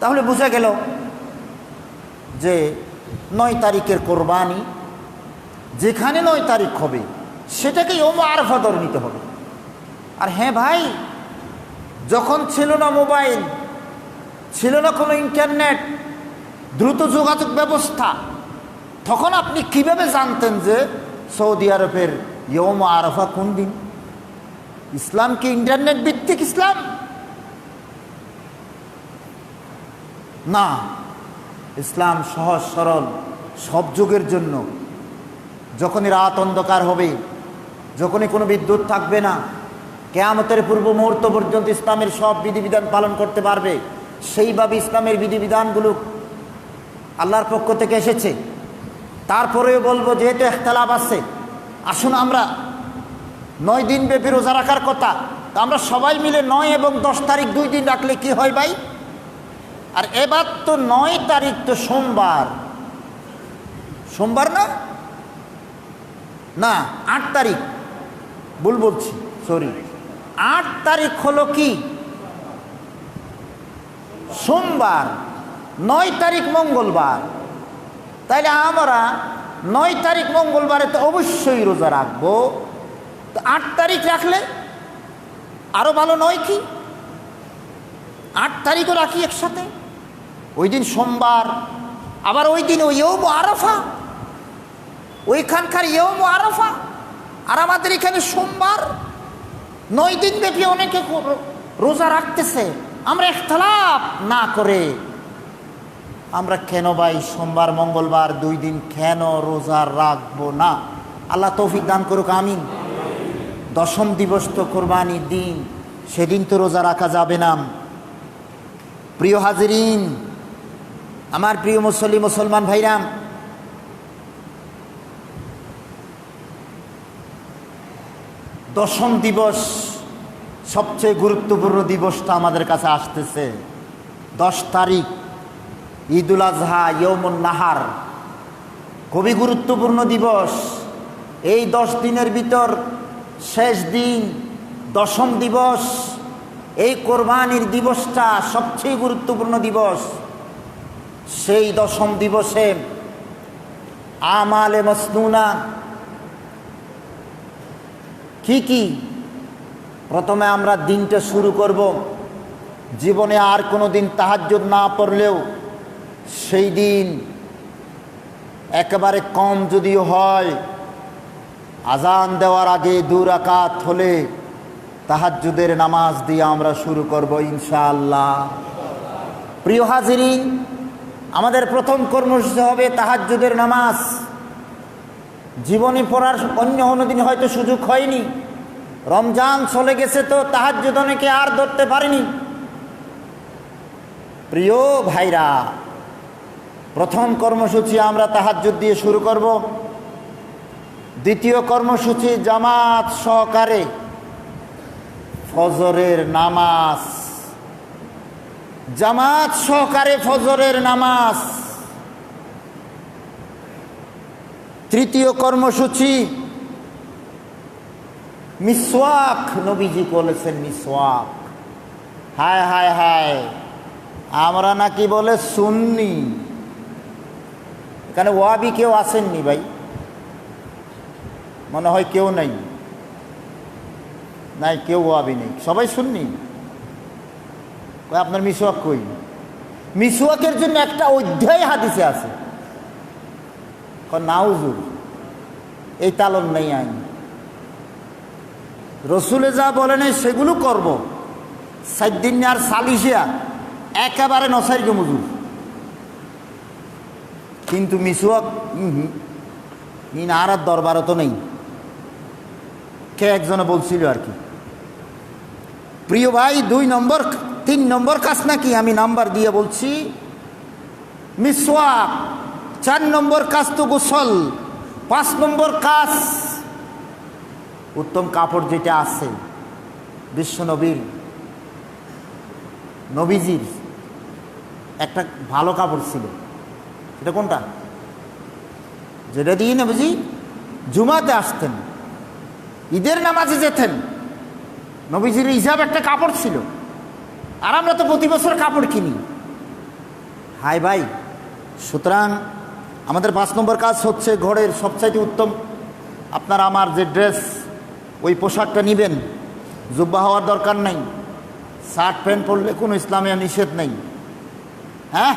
তাহলে বোঝা গেল যে 9 তারিখের কোরবানি যেখানে 9 তারিখ হবে সেটাকে ইয়ৌম আরাফা ধরে নিতে হবে। আর হ্যাঁ ভাই, যখন ছিল না মোবাইল, ছিল না কোনো ইন্টারনেট, দ্রুত যোগাযোগ ব্যবস্থা, তখন আপনি কিভাবে জানতেন যে সৌদি আরবের ইয়ৌম আরাফা কোন দিন? ইসলাম কি ইন্টারনেট ভিত্তিক ইসলাম? না, ইসলাম সহজ সরল, সব যুগের জন্য। যখনই রাত অন্ধকার হবে, যখনই কোনো বিদ্যুৎ থাকবে না, কিয়ামতের পূর্ব মুহূর্ত পর্যন্ত ইসলামের সব বিধিবিধান পালন করতে পারবে। সেইভাবে ইসলামের বিধিবিধানগুলো আল্লাহর পক্ষ থেকে এসেছে। তারপরেও বলবো, যেহেতু ইখতিলাফ আছে, আসুন আমরা 9 দিন ব্যাপী রোজা রাখার কথা, তো আমরা সবাই মিলে 9 এবং 10 তারিখ 2 দিন রাখলে কি হয় ভাই? আর এবার তো 9 তারিখ তো সোমবার, সোমবার না, না 8 তারিখ, ভুল বলছি, সরি, 8 তারিখ হলো কি সোমবার, 9 তারিখ মঙ্গলবার। তাইলে আমরা 9 তারিখ মঙ্গলবারে তো অবশ্যই রোজা রাখবো। তো 8 তারিখ রাখলে আরো ভালো নয় কি? 8 তারিখও রাখি একসাথে, ওই দিন সোমবার, আবার ওই দিন ওই ইয়ৌম আরাফা, ওইখানকার ইয়ৌম আরাফা, আর আমাদের এখানে সোমবার। 9 দিন ব্যাপী অনেকে রোজা রাখতেছে। আমরা ইখতিলাফ না করে আমরা কেন ভাই সোমবার মঙ্গলবার 2 দিন কেন রোজা রাখবো না? আল্লাহ তৌফিক দান করুক, আমিন। 10ম দিবস তো কোরবানির দিন, সেদিন তো রোজা রাখা যাবে না। প্রিয় হাজিরিন, আমার প্রিয় মুসলমান ভাইরাম, দশম দিবস সবচেয়ে গুরুত্বপূর্ণ দিবসটা আমাদের কাছে আসতেছে। 10 তারিখ ঈদুল আজহা, ইয়ৌমুন নাহার, খুবই গুরুত্বপূর্ণ দিবস। এই 10 দিনের ভিতর শেষ দিন 10ম দিবস, এই কোরবানির দিবসটা সবচেয়ে গুরুত্বপূর্ণ দিবস। সেই 10ম দিবসে আমালে মাসনুনা কি কি? প্রথমে আমরা দিনটা শুরু করব, জীবনে আর কোনো দিন তাহাজ্জুদ না পড়লেও সেই দিন একেবারে কম যদিও হয়, আজান দেওয়ার আগে 2 রাকাত হলে তাহাজ্জুদের নামাজ দিয়ে আমরা শুরু করব ইনশাআল্লাহ। প্রিয় হাজিরিন, আমাদের প্রথম কর্মসূচি হবে তাহাজ্জুদের নামাজ। জীবনে পড়ার অন্য দিন হয়তো সুযোগ হয়নি, রমজান চলে গেছে তো তাহাজ্জুদ অনেকে আর ধরতে পারেনি। প্রিয় ভাইরা, প্রথম কর্মসূচি আমরা তাহাজ্জুদ দিয়ে শুরু করব। দ্বিতীয় কর্মসূচি জামাত সহকারে ফজরের নামাজ, জামাত সহকারে ফজরের নামাজ। তৃতীয় কর্মসূচি মিসওয়াক, নবীজি বলেছেন মিসওয়াক। হায় হায় হায়, আমরা নাকি বলে সুন্নি, এখানে ওয়াবি কেউ আসেননি ভাই, মনে হয় কেউ নাই, নাই কেউ ওয়াবি নেই, সবাই সুন্নি। আপনার মিসওয়াক কই? মিসওয়াকের জন্য একটা অধ্যায় হাদিসে আছে, নাউজুর, এই তালন নেই আইন। রসুলে যা বলেন সেগুলো করব, 7 দিন আর সালিশিয়া একেবারে নসাইকে মজুর। কিন্তু মিসওয়াক আর দরবারও তো নেই, কে একজনে বলছিল আর কি। প্রিয় ভাই, 3 নম্বর কাজ নাকি, আমি নাম্বার দিয়ে বলছি, মিসওয়াক। 4 নম্বর কাজ তো গোসল। 5 নম্বর কাজ উত্তম কাপড় যেটা আছে বিশ্ব নবীজির একটা ভালো কাপড় ছিল, এটা কোনটা? যেটা দিয়ে নবীজি জুমাতে আসতেন, ঈদের নামাজে যেতেন, নবীজির হিসাব একটা কাপড় ছিল, আর আমরা তো প্রতি বছর কাপড় কিনি। হাই ভাই, সুতরাং আমাদের 5 নম্বর কাজ হচ্ছে ঘরের সবচাইতে উত্তম আপনার আমার যে ড্রেস, ওই পোশাকটা নেবেন। জুব্বা হওয়ার দরকার নেই, শার্ট প্যান্ট পরলে কোনো ইসলামে নিষেধ নেই। হ্যাঁ,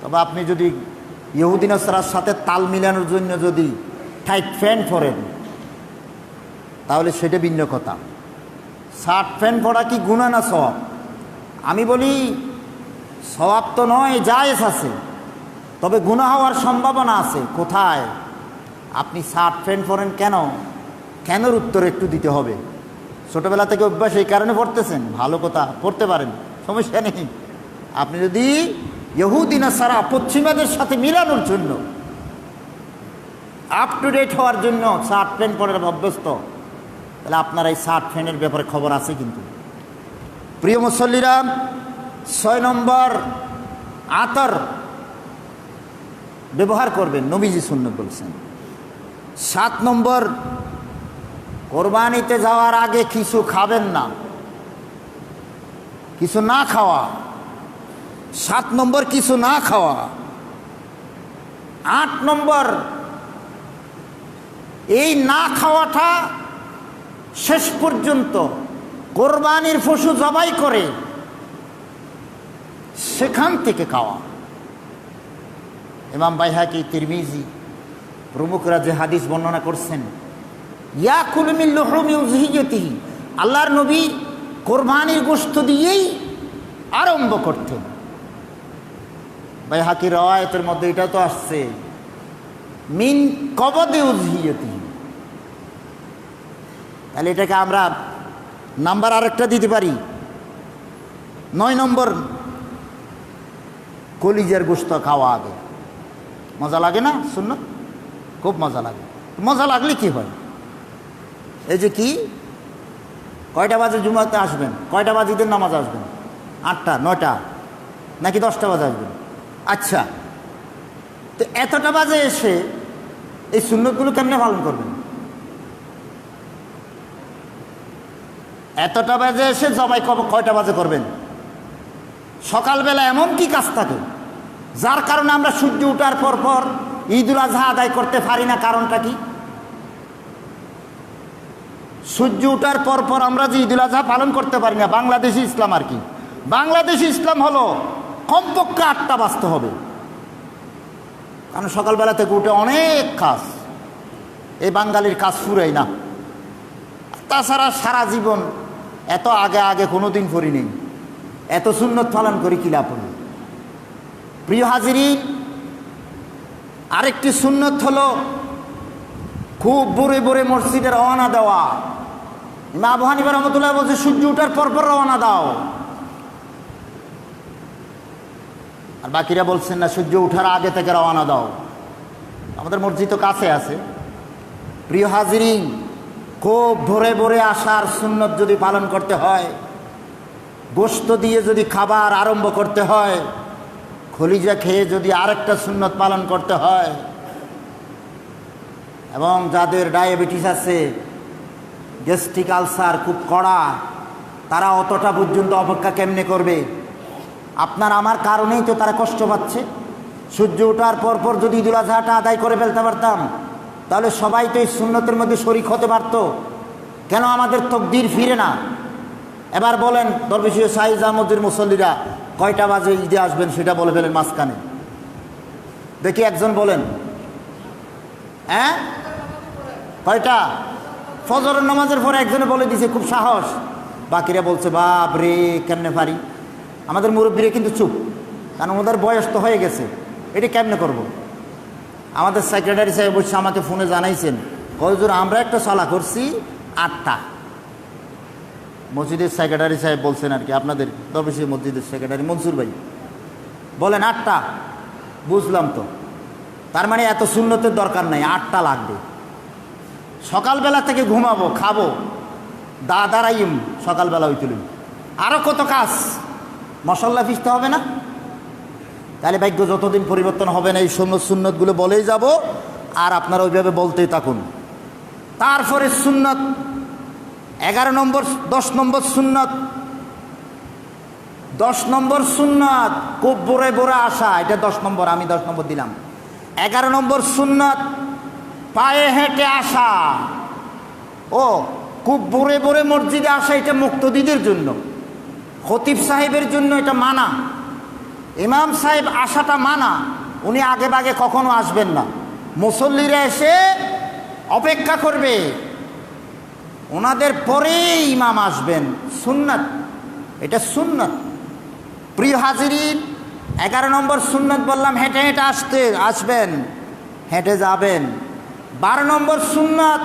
তবে আপনি যদি ইহুদি নাসারার সাথে তাল মিলানোর জন্য যদি টাইট প্যান্ট পরেন, তাহলে সেটা ভিন্ন কথা। শার্ট প্যান্ট পরা কি গুনাহ না সওয়াব? আমি বলি সওয়াব তো নয়, জায়েজ আছে, তবে গুনাহ হওয়ার সম্ভাবনা আছে। কোথায়? আপনি শার্ট প্যান্ট পরেন কেন? কেনর উত্তর একটু দিতে হবে। ছোটোবেলা থেকে অভ্যাস, এই কারণে পড়তেছেন, ভালো কথা, পড়তে পারেন, সমস্যা নেই। আপনি যদি ইহুদি নাসারা পশ্চিমাদের সাথে মিলানোর জন্য, আপ টু ডেট হওয়ার জন্য শার্ট প্যান্ট পরে অভ্যস্ত, তাহলে আপনার এই শার্ট প্যান্টের ব্যাপারে খবর আছে। কিন্তু প্রিয় মুসল্লিরা, 6 নম্বর আতর ব্যবহার করবেন, নবীজি সুন্নাত বলছেন। 7 নম্বর, কোরবানিতে যাওয়ার আগে কিছু খাবেন না, কিছু না খাওয়া। 7 নম্বর, কিছু না খাওয়া। 8 নম্বর, এই না খাওয়াটা শেষ পর্যন্ত কোরবানির পশু জবাই করে সেখান থেকে খাওয়া। ইমাম বাইহাকি, তিরমিজি প্রমুখরা যে হাদিস বর্ণনা করছেন, ইয়াকুলু মিন লুহুমি উযহিয়াতিহি, আল্লাহর নবী কোরবানির গোশত দিয়েই আরম্ভ করতেন। বাইহাকি রওয়ায়াতের মধ্যে এটা তো আসছে, মিন কবদে উযহিয়াতিহি। তাহলে এটাকে আমরা নাম্বার আরেকটা দিতে পারি। 9 নম্বর, কলিজার গোশত খাওয়া আগে। মজা লাগে না? সুন্নাত খুব মজা লাগে। মজা লাগলে কি হয়? এই যে কি, কয়টা বাজে জুমাতে আসবেন? কয়টা বাজে ঈদের নামাজ আসবেন? 8টা, 9টা, নাকি 10টা বাজে আসবেন? আচ্ছা, তো এতটা বাজে এসে এই সুন্নতগুলো কেমনে পালন করবেন? এতটা বাজে এসে জবাই কয়টা বাজে করবেন? সকালবেলা এমন কি কাজ থাকে যার কারণে আমরা সূর্য ওঠার পর পর ঈদুল আজহা আদায় করতে পারি না? কারণটা কি? সূর্য ওঠার পর পর আমরা যে ঈদুল আজহা পালন করতে পারি না, বাংলাদেশি ইসলাম আর কি। বাংলাদেশি ইসলাম হলো কমপক্ষে 8টা বাজতে হবে, কারণ সকালবেলা থেকে উঠে অনেক কাজ, এই বাঙালির কাজ ফুরাই না। তাছাড়া সারা জীবন এত আগে আগে কোনো দিন করি নেই, এত সুন্নত পালন করি কি লাভ হলো? প্রিয় হাজিরিন, আরেকটি সুন্নত হলো খুব ভোরে ভোরে মসজিদে রওনা দেওয়া। ইমাম আবু হানিফা রাহমাতুল্লাহ বলছে সূর্য ওঠার পর পর রওনা দাও, আর বাকিরা বলছেন না, সূর্য ওঠার আগে থেকে রওনা দাও। আমাদের মসজিদ তো কাছে আছে। প্রিয় হাজিরিন, খুব ভোরে ভোরে আসার সুন্নত যদি পালন করতে হয়, গোশত দিয়ে যদি খাবার আরম্ভ করতে হয়, খলিজা খেয়ে যদি আরেকটা সুন্নত পালন করতে হয়, এবং যাদের ডায়াবেটিস আছে, গ্যাস্ট্রিক আলসার খুব কড়া, তারা অতটা পর্যন্ত অপেক্ষা কেমনে করবে? আপনার আমার কারণেই তো তারা কষ্ট পাচ্ছে। সূর্য ওঠার পর পর যদি ঈদুল আজহাটা আদায় করে ফেলতে পারতাম, তাহলে সবাই তো এই সুন্নতের মধ্যে শরিক হতে পারত। কেন আমাদের তকদির ফিরে না? এবার বলেন, দরবেশীয় সাইজ আহমদের মুসল্লিরা কয়টা বাজে ঈদে আসবেন সেটা বলে ফেলেন মাঝখানে। দেখি একজন বলেন, হ্যাঁ কয়টা? ফজরের নামাজের পরে একজনে বলে দিছে, খুব সাহস। বাকিরা বলছে বাপ রে, কেমনে পারি? আমাদের মুরব্বীরা কিন্তু চুপ, কারণ ওদের বয়স তো হয়ে গেছে, এটি কেমনে করব? আমাদের সেক্রেটারি সাহেব বলছে, আমাকে ফোনে জানাইছেন, কয়জোর আমরা একটা সলা করছি 8টা। মসজিদের সেক্রেটারি সাহেব বলছেন আর কি, আপনাদের দরবেশী মসজিদের সেক্রেটারি মনসুর ভাই বলেন 8টা। বুঝলাম তো, তার মানে এত সুন্নতের দরকার নাই, 8টা লাগবে। সকালবেলা থেকে ঘুমাবো, খাবো, দাঁড়াইম, সকালবেলা ওই তুলিম, আরও কত কাজ, মশলা পিষতে হবে না? তাহলে ভাগ্য যতদিন পরিবর্তন হবে না, এই সুন্নতগুলো বলেই যাব, আর আপনারা ওইভাবে বলতেই থাকুন। তারপরে সুন্নত 11 নম্বর 10 নম্বর সুন্নাত, 10 নম্বর সুন্নাত খুব ভোরে ভোরে আসা, এটা 10 নম্বর, আমি 10 নম্বর দিলাম। 11 নম্বর সুন্নাত পায়ে হেঁটে আসা। ও খুব ভোরে ভোরে মসজিদে আসা, এটা মুক্তদিদের জন্য, খতিব সাহেবের জন্য এটা মানা, ইমাম সাহেব আসাটা মানা, উনি আগে ভাগে কখনো আসবেন না, মুসল্লিরা এসে অপেক্ষা করবে, ওনাদের পরেই ইমাম আসবেন, সুন্নাত, এটা সুন্নাত। প্রিয় হাজিরিন, 11 নম্বর সুন্নাত বললাম, হেঁটে হেঁটে আসবেন, হেঁটে যাবেন। 12 নম্বর সুন্নাত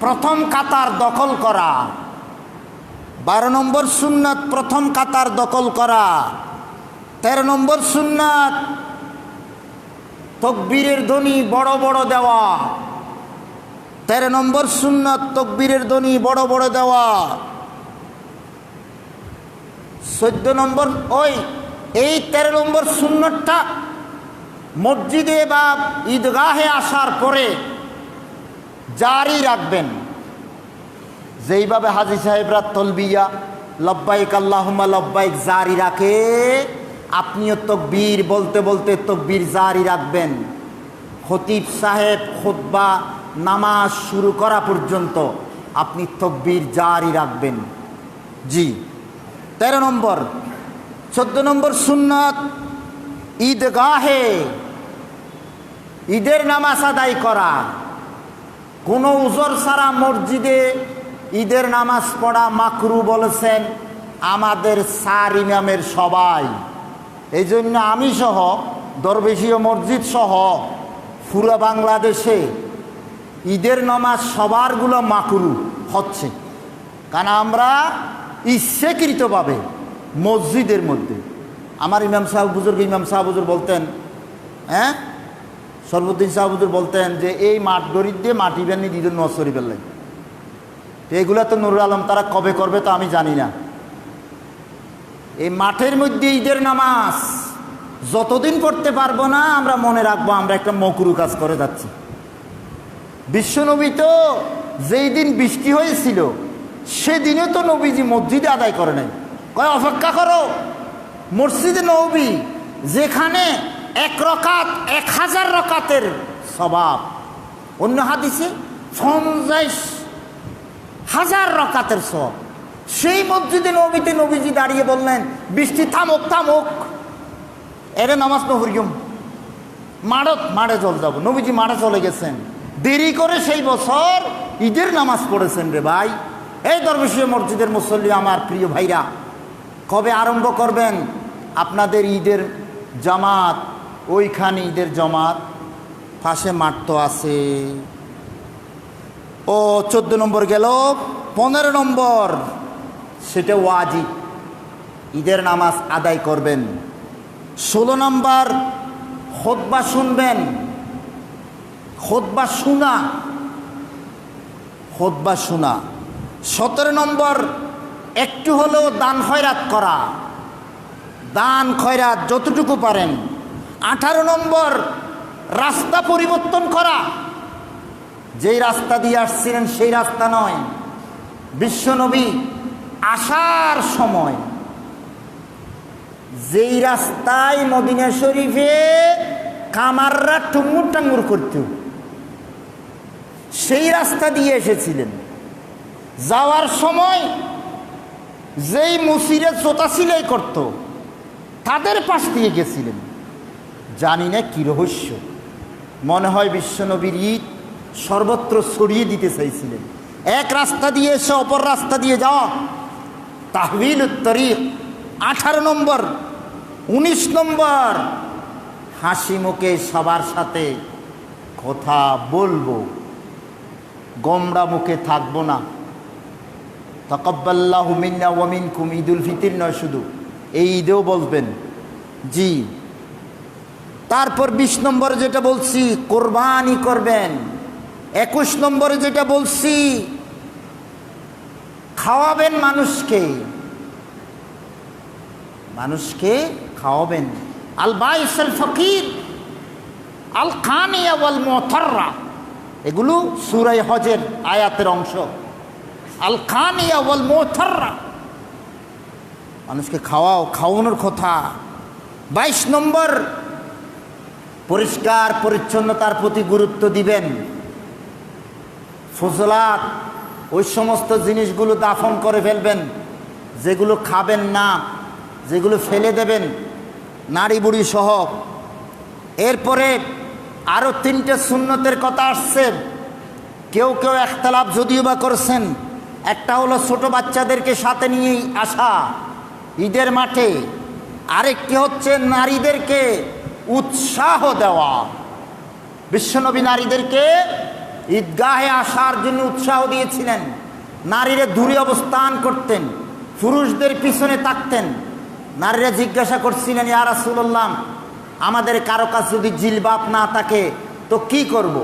প্রথম কাতার দখল করা, 12 নম্বর সুন্নাত প্রথম কাতার দখল করা। 13 নম্বর সুন্নাত তাকবীরের ধ্বনি বড় বড় দেওয়া, 13 নম্বর সুন্নাত তাকবীরের ধ্বনি বড় বড় দেওয়া। 14 নম্বর এই 13 নম্বর সুন্নাতটা মসজিদে বা ঈদগাহে আসার পরে জারি রাখবেন। যেইভাবে হাজী সাহেবরা তলবিয়া লব্বাইক আল্লাহুম্মা লব্বাইক জারি রাখে, আপনিও তাকবীর বলতে বলতে তাকবীর জারি রাখবেন। খতিব সাহেব খুতবা নামাজ শুরু করা পর্যন্ত আপনি তাকবীর জারি রাখবেন। জি, 13 নম্বর। 14 নম্বর সুন্নাত ঈদগাহে ঈদের নামাজ আদায় করা, কোনো উজর ছাড়া মসজিদে ঈদের নামাজ পড়া মাকরু বলেছেন আমাদের 4 ইমামের সবাই। এই জন্য আমি সহ দরবেশীয় মসজিদ সহ পুরো বাংলাদেশে ঈদের নামাজ সবারগুলো মাকরু হচ্ছে, কারণ আমরা ইচ্ছাকৃতভাবে মসজিদের মধ্যে, আমার ইমাম সাহেব বুজুর্গ ইমাম সাহেব হুজুর বলতেন, সরফুদ্দিন সাহেব হুজুর বলতেন যে এই মাঠ গরিব দিয়ে মাটি বেনি ঈদের নামাজ শরীফের লাগে। তো এগুলো তো নুরুল আলম তারা কবে করবে তো আমি জানি না। এই মাঠের মধ্যে ঈদের নামাজ যতদিন পড়তে পারবো না আমরা মনে রাখবো আমরা একটা মকরু কাজ করে যাচ্ছি। বিশ্বনবী তো যেই দিন বৃষ্টি হয়েছিল সেদিনও তো নবীজি মসজিদে আদায় করে নাই, কয় অপেক্ষা করো মসজিদে নবী, যেখানে 1 রাকাত 1000 রাকাতের সওয়াব, অন্য হাদিসে 50,000 রাকাতের সওয়াব। সেই মসজিদে নবীতে নবীজি দাঁড়িয়ে বললেন বৃষ্টি থামুক থামুক, এরে নামাজ নহরিয়ম, মাঠে চলে যাবো। নবীজি মাঠে চলে গেছেন, দেরি করে সেই বছর ঈদের নামাজ পড়েছেন রে ভাই। এই দরবেশীয় মসজিদের মুসল্লি আমার প্রিয় ভাইরা, কবে আরম্ভ করবেন আপনাদের ঈদের জামাত? ওইখানে ঈদের জামাত পাশে মাঠ তো আছে। ও 14 নম্বর গেল। 15 নম্বর সেটা ওয়াজিব, ঈদের নামাজ আদায় করবেন। 16 নম্বর খুতবা শুনবেন, খুতবা শোনা। 17 নম্বর একটু হলেও দান খয়রাত করা, দান খয়রাত যতটুকু পারেন। 18 নম্বর রাস্তা পরিবর্তন করা, যেই রাস্তা দিয়ে আসছিলেন সেই রাস্তা নয়। বিশ্বনবী আসার সময় যেই রাস্তায় মদিনা শরীফে কামাররা টুঙ্গুর টাঙ্গুর করত সেই রাস্তা দিয়ে এসেছিলেন। যাওয়ার সময় যেই মুসিরে জোতা সিলাই করত তাদের পাশ দিয়ে গেছিলেন। জানি না কি রহস্য, মনে হয় বিশ্বনবীর ঈদ সর্বত্র ছড়িয়ে দিতে চাইছিলেন। এক রাস্তা দিয়ে এসে অপর রাস্তা দিয়ে যাওয়া, তাহবিলুত তরিক। 18 নম্বর। 19 নম্বর হাসি মুখে সবার সাথে কথা বলবো, গোমরা মুখে থাকবো না। তাকাব্বালাহু মিন্না ওয়া মিনকুম, ঈদুল ফিতর নয় শুধু, এই ঈদেও বলবেন। জি, তারপর 20 নম্বরে যেটা বলছি কোরবানি করবেন। 21 নম্বরে যেটা বলছি খাওয়াবেন মানুষকে খাওয়াবেন। আল বাইসুল ফকির আল কানিয়া ওয়াল মুতাররা, এগুলো সূরা হজের আয়াতের অংশ। আল খানিয়া ওয়াল মুতাররা, মানুষকে খাওয়াও, খাওয়ানোর কথা। 22 নম্বর, পরিষ্কার পরিচ্ছন্নতার প্রতি গুরুত্ব দিবেন। ফজলাত, ওই সমস্ত জিনিসগুলো দাফন করে ফেলবেন যেগুলো খাবেন না, যেগুলো ফেলে দেবেন, নারী বুড়ি সহ। এরপরে আরও 3টে সুন্নতের কথা আসছে, কেউ কেউ একতলাফ যদিও বা করছেন। একটা হলো ছোট বাচ্চাদেরকে সাথে নিয়েই আসা ঈদের মাঠে, আরেকটি হচ্ছে নারীদেরকে উৎসাহ দেওয়া। বিশ্বনবী নারীদেরকে ঈদগাহে আসার জন্য উৎসাহ দিয়েছিলেন। নারীরা দূরে অবস্থান করতেন, পুরুষদের পিছনে থাকতেন। নারীরা জিজ্ঞাসা করছিলেন, ইয়া রাসূলুল্লাহ, আমাদের কারো কাছে যদি জিলবাব না থাকে তো কি করব?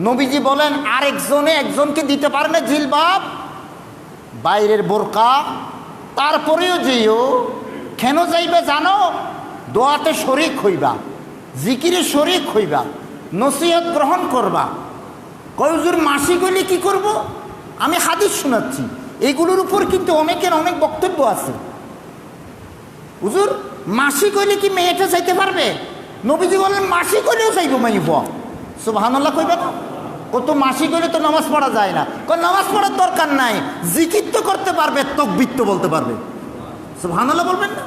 নবীজি বলেন, আরেকজনে একজনকে দিতে পারে না জিলবাব, বাইরের বোরকা, তারপরেও যেও। কেন যাইবে জানো? দোয়াতে শরীক হইবা, জিকিরে শরীক হইবা, নসিহত গ্রহণ করবা। কয়জুর মাসিক হইলে কি করব? আমি হাদিস শোনাচ্ছি, এগুলোর উপর কিন্তু অনেকের অনেক বক্তব্য আছে। হুজুর, মাসিক হইলে কি মেয়েটা যাইতে পারবে? নবীজি বলেন, মাসিক হইলেও যাইব মাইব। সুবহানাল্লাহ কইবে না? কত মাসিক হইলে তো নামাজ পড়া যায় না। নামাজ পড়ার দরকার নাই, জিকির তো করতে পারবে, তাকবীর তো বলতে পারবে। সুবহানাল্লাহ বলবেন না?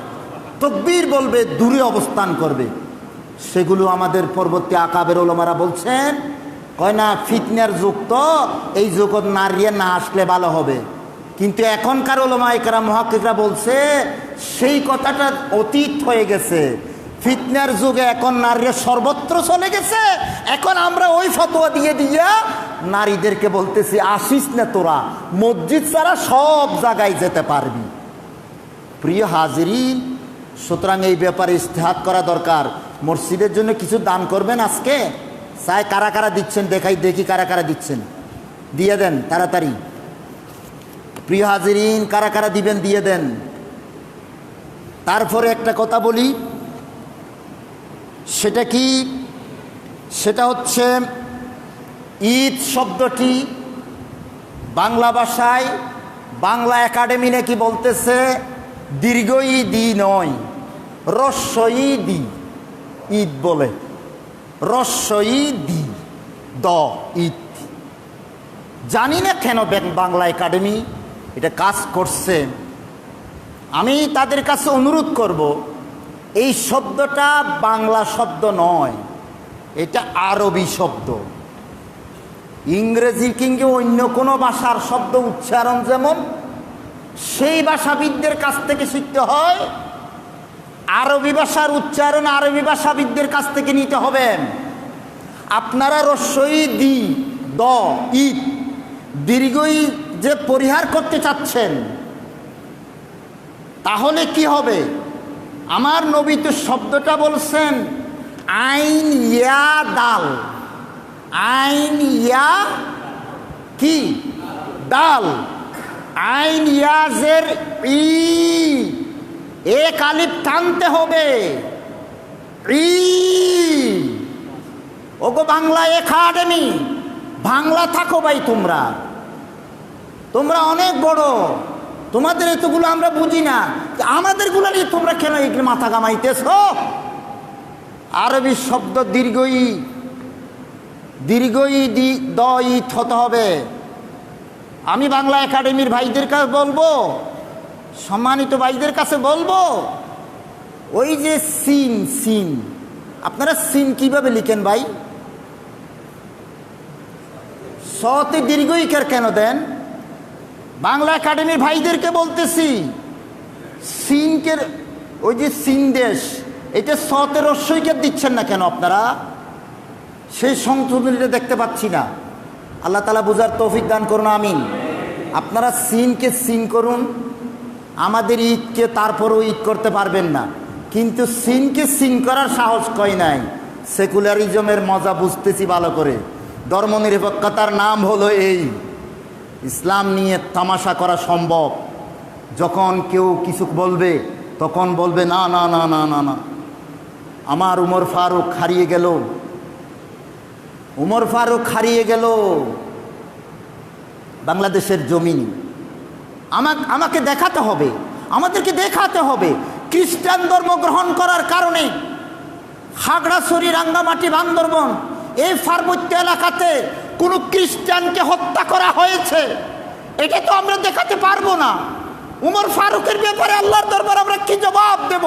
তাকবীর বলবে, দূরে অবস্থান করবে। সেগুলো আমাদের পরবর্তী আকাবের ওলামারা বলছেন, কয় না ফিতনার যুগ, তো এই যুগত নারীরা না আসলে ভালো হবে। কিন্তু এখনকার ওলামায়ে কেরাম মুহাক্কিকরা বলছে সেই কথাটা অতীত হয়ে গেছে। ফিতনার যুগে এখন নারীরা সর্বত্র চলে গেছে। এখন আমরা ওই ফতোয়া দিয়ে দিয়া নারীদেরকে বলতেছি, আসিস না তোরা, মসজিদ ছাড়া সব জায়গায় যেতে পারবি। প্রিয় হাজিরিন, সুতরাং এই ব্যাপারে ইজতিহাদ করা দরকার। মসজিদের জন্য কিছু দান করবেন আজকে? চাই কারা কারা দিচ্ছেন দেখাই, দেখি কারা কারা দিচ্ছেন, দিয়ে দেন তাড়াতাড়ি। প্রিয় হাজিরিন, কারা কারা দিবেন দিয়ে দেন। তারপরে একটা কথা বলি, সেটা কি? সেটা হচ্ছে ঈদ শব্দটি বাংলা ভাষায়, বাংলা একাডেমি নাকি বলতেছে দীর্ঘ ঈদি নয়, রস্বই দি ঈদ বলে, রস্বই দি দ ঈদ। জানি না কেন বাংলা একাডেমি এটা কাজ করছে। আমি তাদের কাছে অনুরোধ করব, এই শব্দটা বাংলা শব্দ নয়, এটা আরবি শব্দ। ইংরেজি কিংবা অন্য কোনো ভাষার শব্দ উচ্চারণ যেমন সেই ভাষাবিদদের কাছ থেকে শিখতে হয়, আরবি ভাষার উচ্চারণ আরবি ভাষাবিদদের কাছ থেকে নিতে হবে। আপনারা রস্বই দি দ ঈদ দীর্ঘই যে পরিহার করতে চাচ্ছেন, তাহলে কি হবে? আমার নবী তো শব্দটা বলছেন আইন ইয়া দাল, আইন ইয়া কি দাল, আইন ইয়াজের ই, এক আলিফ টানতে হবে। ই ওগো বাংলা একাডেমি, বাংলা থাকো ভাই, তোমরা তোমরা অনেক বড়, তোমাদের এতগুলো আমরা বুঝি না, আমাদেরগুলো নিয়ে তোমরা কেন এগুলো মাথা কামাইতেছ? আরবি শব্দ দীর্ঘই, দীর্ঘই দ ঈদ হতে হবে। আমি বাংলা একাডেমির ভাইদের কাছে বলবো, সম্মানিত ভাইদের কাছে বলবো, ওই যে সিন, সিন আপনারা সিন কিভাবে লিখেন ভাই? সতে দীর্ঘইকার কেন দেন? বাংলা একাডেমির ভাইদেরকে বলতেছি, সিনকে ওই যে সিনদেশ, এটা সতে রস্বইকার দিচ্ছেন না কেন আপনারা? সেই সংশোধনীটা দেখতে পাচ্ছি না। আল্লাহ তাআলা বুঝার তৌফিক দান করুন, আমিন। আপনারা সিনকে সিন করুন। আমাদের ঈদকে তারপরও ঈদ করতে পারবেন না, কিন্তু সিনকে সিন করার সাহস কই নাই। সেকুলারিজমের মজা বুঝতেছি ভালো করে। ধর্মনিরপেক্ষতার নাম হলো এই। ইসলাম নিয়ে তামাশা করা সম্ভব। যখন কেউ কিছু বলবে তখন বলবে না না না না না না, আমার উমর ফারুক হারিয়ে গেল, উমর ফারুক হারিয়ে গেল বাংলাদেশের জমিন। আমাকে দেখাতে হবে, আমাদেরকে দেখাতে হবে খ্রিস্টান ধর্ম গ্রহণ করার কারণে খাগড়াছড়ি, রাঙ্গামাটি, বান্দরবন এই পার্বত্য এলাকাতে কোনো খ্রিস্টানকে হত্যা করা হয়েছে, এটা তো আমরা দেখাতে পারবো না। উমর ফারুকের ব্যাপারে আল্লাহর দরবার আমরা কি জবাব দেব?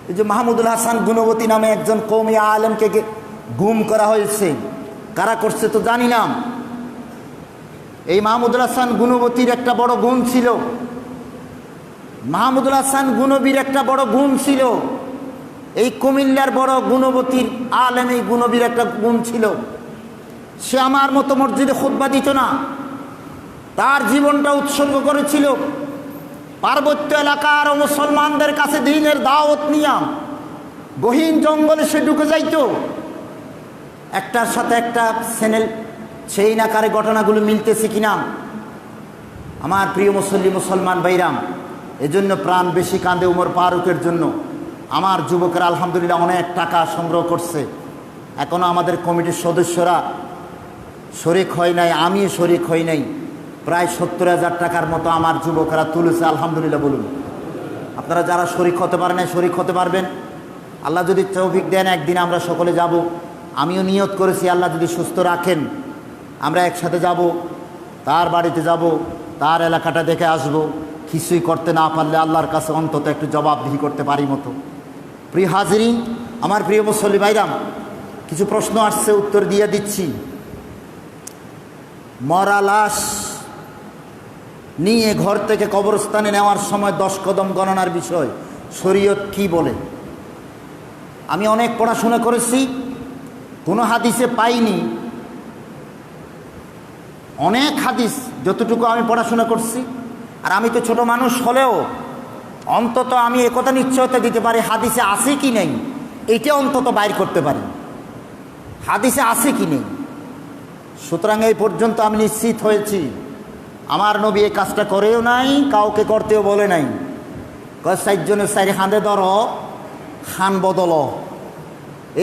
এই যে মাহমুদুল হাসান গুণবতী নামে একজন কওমি আলেমকে গুম করা হয়েছে, কারা করছে তো জানি না। এই মাহমুদুল হাসান গুণবতীর একটা বড় গুণ ছিল, মাহমুদুল হাসান গুণবীর একটা বড় গুণ ছিল, এই কুমিল্লার বড় গুণবতীর আলেম এই গুণবীর একটা গুণ ছিল, সে আমার মতো মসজিদে খুতবা দিত না, তার জীবনটা উৎসর্গ করেছিল পার্বত্য এলাকার মুসলমানদের কাছে দ্বীনের দাওয়াত নিয়ে গহীন জঙ্গলে সে ঢুকে যাইত, একটার সাথে একটা চ্যানেল সেই নাকারে ঘটনাগুলো মিলতেছে কিনা। আমার প্রিয় মুসলমান ভাইরাম, এজন্য প্রাণ বেশি কাঁদে উমর ফারুকের জন্য। আমার যুবকরা আলহামদুলিল্লাহ অনেক টাকা সংগ্রহ করছে, এখনও আমাদের কমিটির সদস্যরা শরিক হয় নাই, আমিও শরিক হই নাই, প্রায় 70,000 টাকার মতো আমার যুবকরা তুলেছে, আলহামদুলিল্লাহ বলুন। আপনারা যারা শরিক হতে পারেন না শরিক হতে পারবেন, আল্লাহ যদি তৌফিক দেন একদিন আমরা সকলে যাব। আমিও নিয়ত করেছি আল্লাহ যদি সুস্থ রাখেন আমরা একসাথে যাব, তার বাড়িতে যাব, তার এলাকাটা দেখে আসব, কিছুই করতে না পারলে আল্লাহর কাছে অন্তত একটু জবাবদিহি করতে পারি মতো। প্রিয় হাজিরিন, আমার প্রিয় মুসল্লি ভাইরাম, কিছু প্রশ্ন আসছে, উত্তর দিয়ে দিচ্ছি। মরা লাশ নিয়ে ঘর থেকে কবরস্থানে নেওয়ার সময় 10 কদম গণনার বিষয় শরীয়ত কি বলে? আমি অনেক পড়াশোনা করেছি, কোনো হাদিসে পাইনি, অনেক হাদিস যতটুকু আমি পড়াশোনা করছি, আর আমি তো ছোট মানুষ হলেও অন্তত আমি একথা নিশ্চয়তা দিতে পারি হাদিসে আছে কি নেই, এটা অন্তত বাইর করতে পারি হাদিসে আছে কি নেই। সুতরাং এই পর্যন্ত আমি নিশ্চিত হয়েছি আমার নবী এই কাজটা করেও নাই, কাউকে করতেও বলে নাই। 4 জনের 4 হাঁদে ধরো, খান বদল,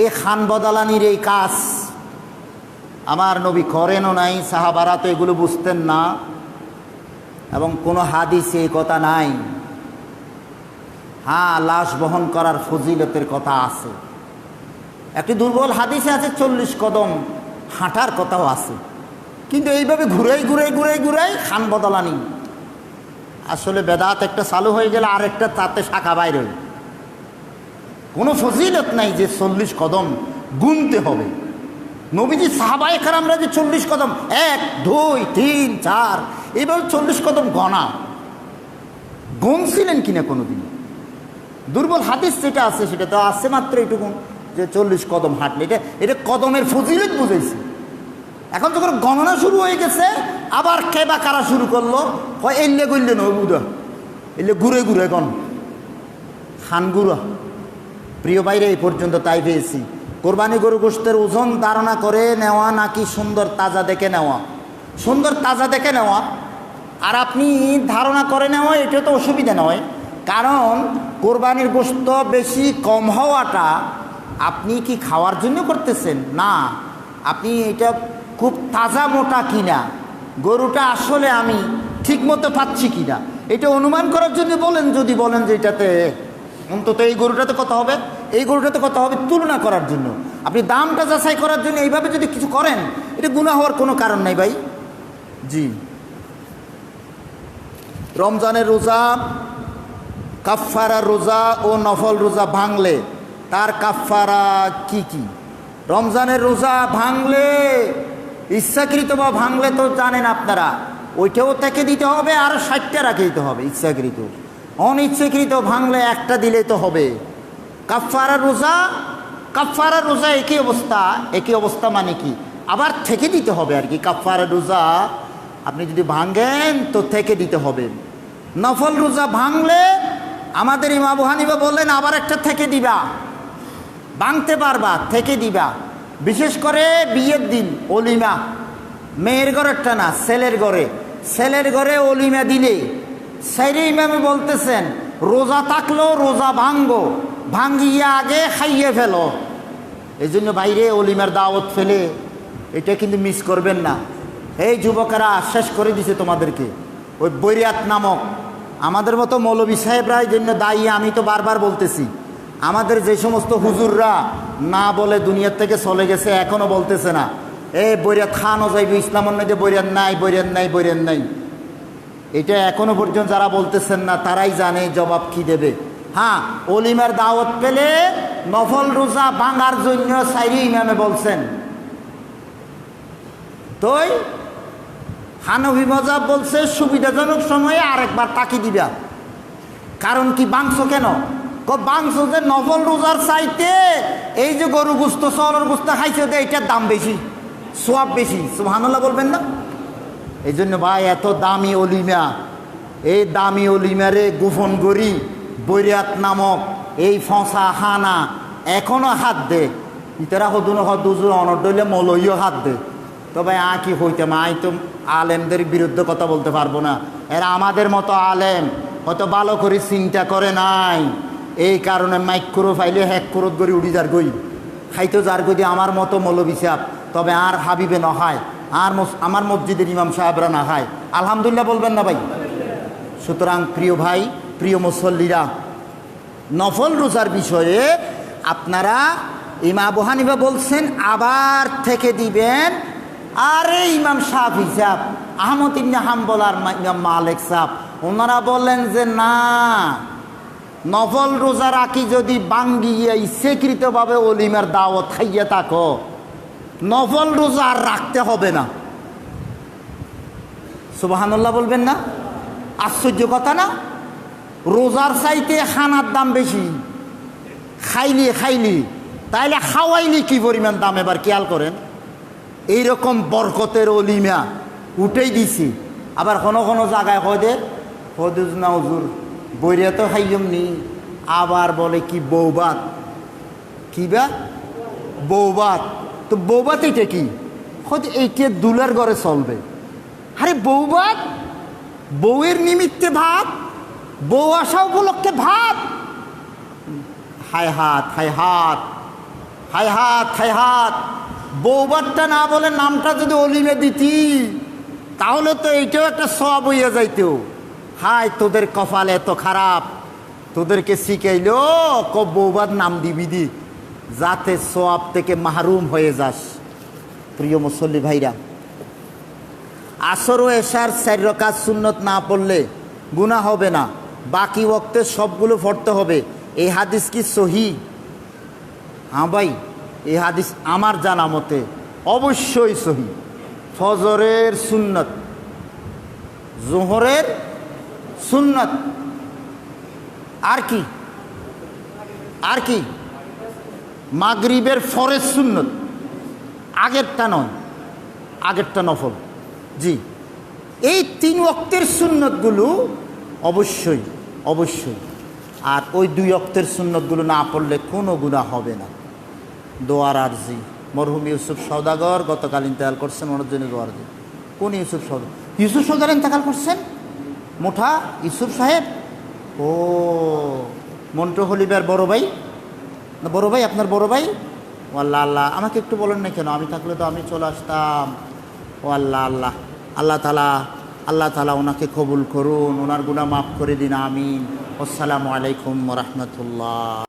এই খান বদলানির এই কাজ আমার নবী করেনও নাই, সাহাবারা তো এগুলো বুঝতেন না, এবং কোনো হাদিসে এই কথা নাই। হ্যাঁ, লাশ বহন করার ফজিলতের কথা আছে, একটি দুর্বল হাদিসে আছে 40 কদম হাঁটার কথাও আছে, কিন্তু এইভাবে ঘুরাই খান বদলানি আসলে বেদাত একটা চালু হয়ে গেলে আরেকটা তাতে শাখা বাইর হয়। কোনো ফজিলত নাই যে 40 কদম গুনতে হবে। নবীজি সাহাবায়ে কেরামরা যে 40 কদম 1 2 3 4 এইভাবে 40 কদম গণা গুনছিলেন কিনা কোনোদিন? দুর্বল হাদিস যেটা আছে সেটা তো আছে মাত্র এইটুকু যে 40 কদম হাঁটলে এটা কদমের ফজিলত বুঝাইছে। এখন যখন গণনা শুরু হয়ে গেছে আবার কে বা কারা শুরু করলো, হয় এলে গইলে নবুদা এলে ঘুরে গণ খান গুড়া। প্রিয় বাইরে এই পর্যন্ত তাই পেয়েছি। কোরবানি গরু গোশতের ওজন ধারণা করে নেওয়া নাকি সুন্দর তাজা দেখে নেওয়া? সুন্দর তাজা দেখে নেওয়া, আর আপনি ধারণা করে নেওয়া এটা তো অসুবিধা নয়, কারণ কোরবানির গোশত বেশি কম হওয়াটা আপনি কি খাওয়ার জন্য করতেছেন না, আপনি এটা খুব তাজা মোটা কিনা, গরুটা আসলে আমি ঠিক মতো পাচ্ছি কিনা এটা অনুমান করার জন্য বলেন। যদি বলেন যে এটাতে অন্তত এই গরুটাতে কত হবে, এই গরুটাতে কত হবে তুলনা করার জন্য, আপনি দামটা যাচাই করার জন্য এইভাবে যদি কিছু করেন, এটা গুনাহ হওয়ার কোনো কারণ নাই ভাই। জি, রমজানের রোজা, কাফফারা রোজা ও নফল রোজা ভাঙলে তার কাফফারা কি কি? রমজানের রোজা ভাঙলে, ইচ্ছাকৃত বা ভাঙলে তো জানেন আপনারা, ওইটাও থেকে দিতে হবে আর 60টা রাখে দিতে হবে ইচ্ছাকৃত। অনিচ্ছাকৃত ভাঙলে একটা দিলেই তো হবে। কাফফারা রোজা একই অবস্থা মানে কি আবার থেকে দিতে হবে আর কি। কাফফারা রোজা আপনি যদি ভাঙেন তো থেকে দিতে হবে। নফল রোজা ভাঙলে আমাদের ইমাম আবু হানিফা বললেন আবার একটা থেকে দিবা, ভাঙতে পারবা থেকে দিবা। বিশেষ করে বিয়ের দিন অলিমা, মেয়ের ঘরেরটা না ছেলের ঘরে অলিমা দিলে সাইরে ইমামে বলতেছেন রোজা থাকলেও রোজা ভাঙ্গিয়া আগে খাইয়ে ফেলো। এই জন্য বাইরে অলিমার দাওয়াত ফেলে এটা কিন্তু মিস করবেন না। এই যুবকেরা শেষ করে দিছে তোমাদেরকে, ওই বৈরাত নামক আমাদের মতো মৌলবী সাহেবরা এই জন্য দায়ী। আমি তো বারবার বলতেছি, আমাদের যে সমস্ত হুজুররা না বলে দুনিয়ার থেকে চলে গেছে, এখনও বলতেছে না বৈরাত খানও যাইব ইসলামের নদী, বৈরাত নাই, বৈরাত নাই, বৈরাত নাই। এটা এখনো পর্যন্ত যারা বলতেছেন না তারাই জানে জবাব কি দেবে। হ্যাঁ, অলিমার দাওয়াত পেলে নফল রোজা ভাঙার জন্য সাইরি ইমামে বলছেন। তো হানফি মাযহাব বলছে সুবিধাজনক সময়ে আরেকবার তাকি দিবা। কারণ কি বাংছো কেন? বাংছো যে নফল রোজার চাইতে এই যে গরু গুস্ত সরর গুস্ত খাইছে, এইটার দাম বেশি, সোয়াব বেশি। সুবহানাল্লাহ বলবেন না? এই জন্য ভাই এত দামি অলিমা, এই দামি অলিমারে গোপন করি বৈরাত নামক এই ফসা হানা এখনো হাত দে। ইতারা হদুনো হদুজুর অনডলে মলইও হাত দে। তবে কি হইতাম, আই তো আলেমদের বিরুদ্ধে কথা বলতে পারবো না। এরা আমাদের মতো আলেম হয়তো ভালো করে চিন্তা করে নাই, এই কারণে মাইক করে ফাইলে হ্যাক করত গড়ি উড়ি যার গই খাইতো যার গদি আমার মতো মৌলবী সাহেব। তবে আর হাবিবে নহায়, আর আমার মসজিদের ইমাম সাহেবরা না খায়। আলহামদুলিল্লাহ বলবেন না ভাই? সুতরাং প্রিয় ভাই, প্রিয় মুসল্লিরা, নফল রোজার বিষয়ে আপনারা ইমাম আবু হানিফা বলছেন আবার থেকে দিবেন। আরে ইমাম শাফি সাহেব, আহমদ ইবনে হাম্বল আর ইমাম মালিক সাহেব ওনারা বললেন যে না, নফল রোজা রাখি যদি বাঙ্গিয়ে ইচ্ছাকৃতভাবে অলিমার দাওয়াত খাইয়ে থাকো, নফল রোজা আর রাখতে হবে না। সুবহানাল্লাহ বলবেন না? আশ্চর্য কথা না? রোজার চাইতে খানার দাম বেশি। খাইলি তাইলে খাওয়াইলি কি পরিমাণ দাম, এবার খেয়াল করেন। এইরকম বরকতের অলিমা উঠেই দিছি। আবার কোনো জায়গায় হদুজ না হুজুর বইরা তো খাইয়ম নি, আবার বলে কি বৌবাত, কি বা বৌবাত। তো বৌবাত এটা কি? এইটা দুলার ঘরে চলবে। আরে বৌবাত, বউয়ের নিমিত্তে ভাত, বউ আসা উপলক্ষে ভাত। হায় হাত, হায় হাত, হায় হাত, হায় হাত। বৌবাতটা না বলে নামটা যদি অলিমে দিতি তাহলে তো এইটাও একটা সওয়াব হইয়া যাইতো। হায় তোদের কপাল এত খারাপ, তোদেরকে শিখাইলো বৌবাত নাম দিবি দি, যাতে সওয়াব থেকে মাহরুম হয়ে যাস। প্রিয় মুসল্লি ভাইরা, আসর ও এশার 4 রাকাত সুন্নত না পড়লে গুনাহ হবে না, বাকি ওয়াক্তে সবগুলো পড়তে হবে। এই হাদিস কি সহি? হ্যাঁ ভাই, এই হাদিস আমার জানা মতে অবশ্যই সহি। ফজরের সুন্নত, জোহরের সুন্নত, আর কি মাগরিবের ফরজ সুন্নত, আগেরটা নয়, আগেরটা নফল। জি, এই 3 ওয়াক্তের সুন্নতগুলো অবশ্যই অবশ্যই। আর ওই 2 ওয়াক্তের সুন্নতগুলো না পড়লে কোনো গুনাহ হবে না। দোয়ার আরজি, মরহুম ইউসুফ সওদাগর গতকাল ইন্তেকাল করছেন, ওনার জন্য দোয়ার আরজি। কোন ইউসুফ সওদাগর? ইউসুফ সওদাগর ইন্তেকাল করছেন? মোঠা ইউসুফ সাহেব? ও মন্টু হলিবার বড় ভাই না? বড় ভাই, আপনার বড় ভাই? ও আল্লাহ আল্লাহ, আমাকে একটু বলেন না কেন? আমি থাকলে তো আমি চলে আসতাম। ও আল্লাহ আল্লাহ, আল্লাহ তাআলা ওনাকে কবুল করুন, ওনার গুনাহ মাফ করে দিন, আমিন। আসসালামু আলাইকুম ওয়া রাহমাতুল্লাহ।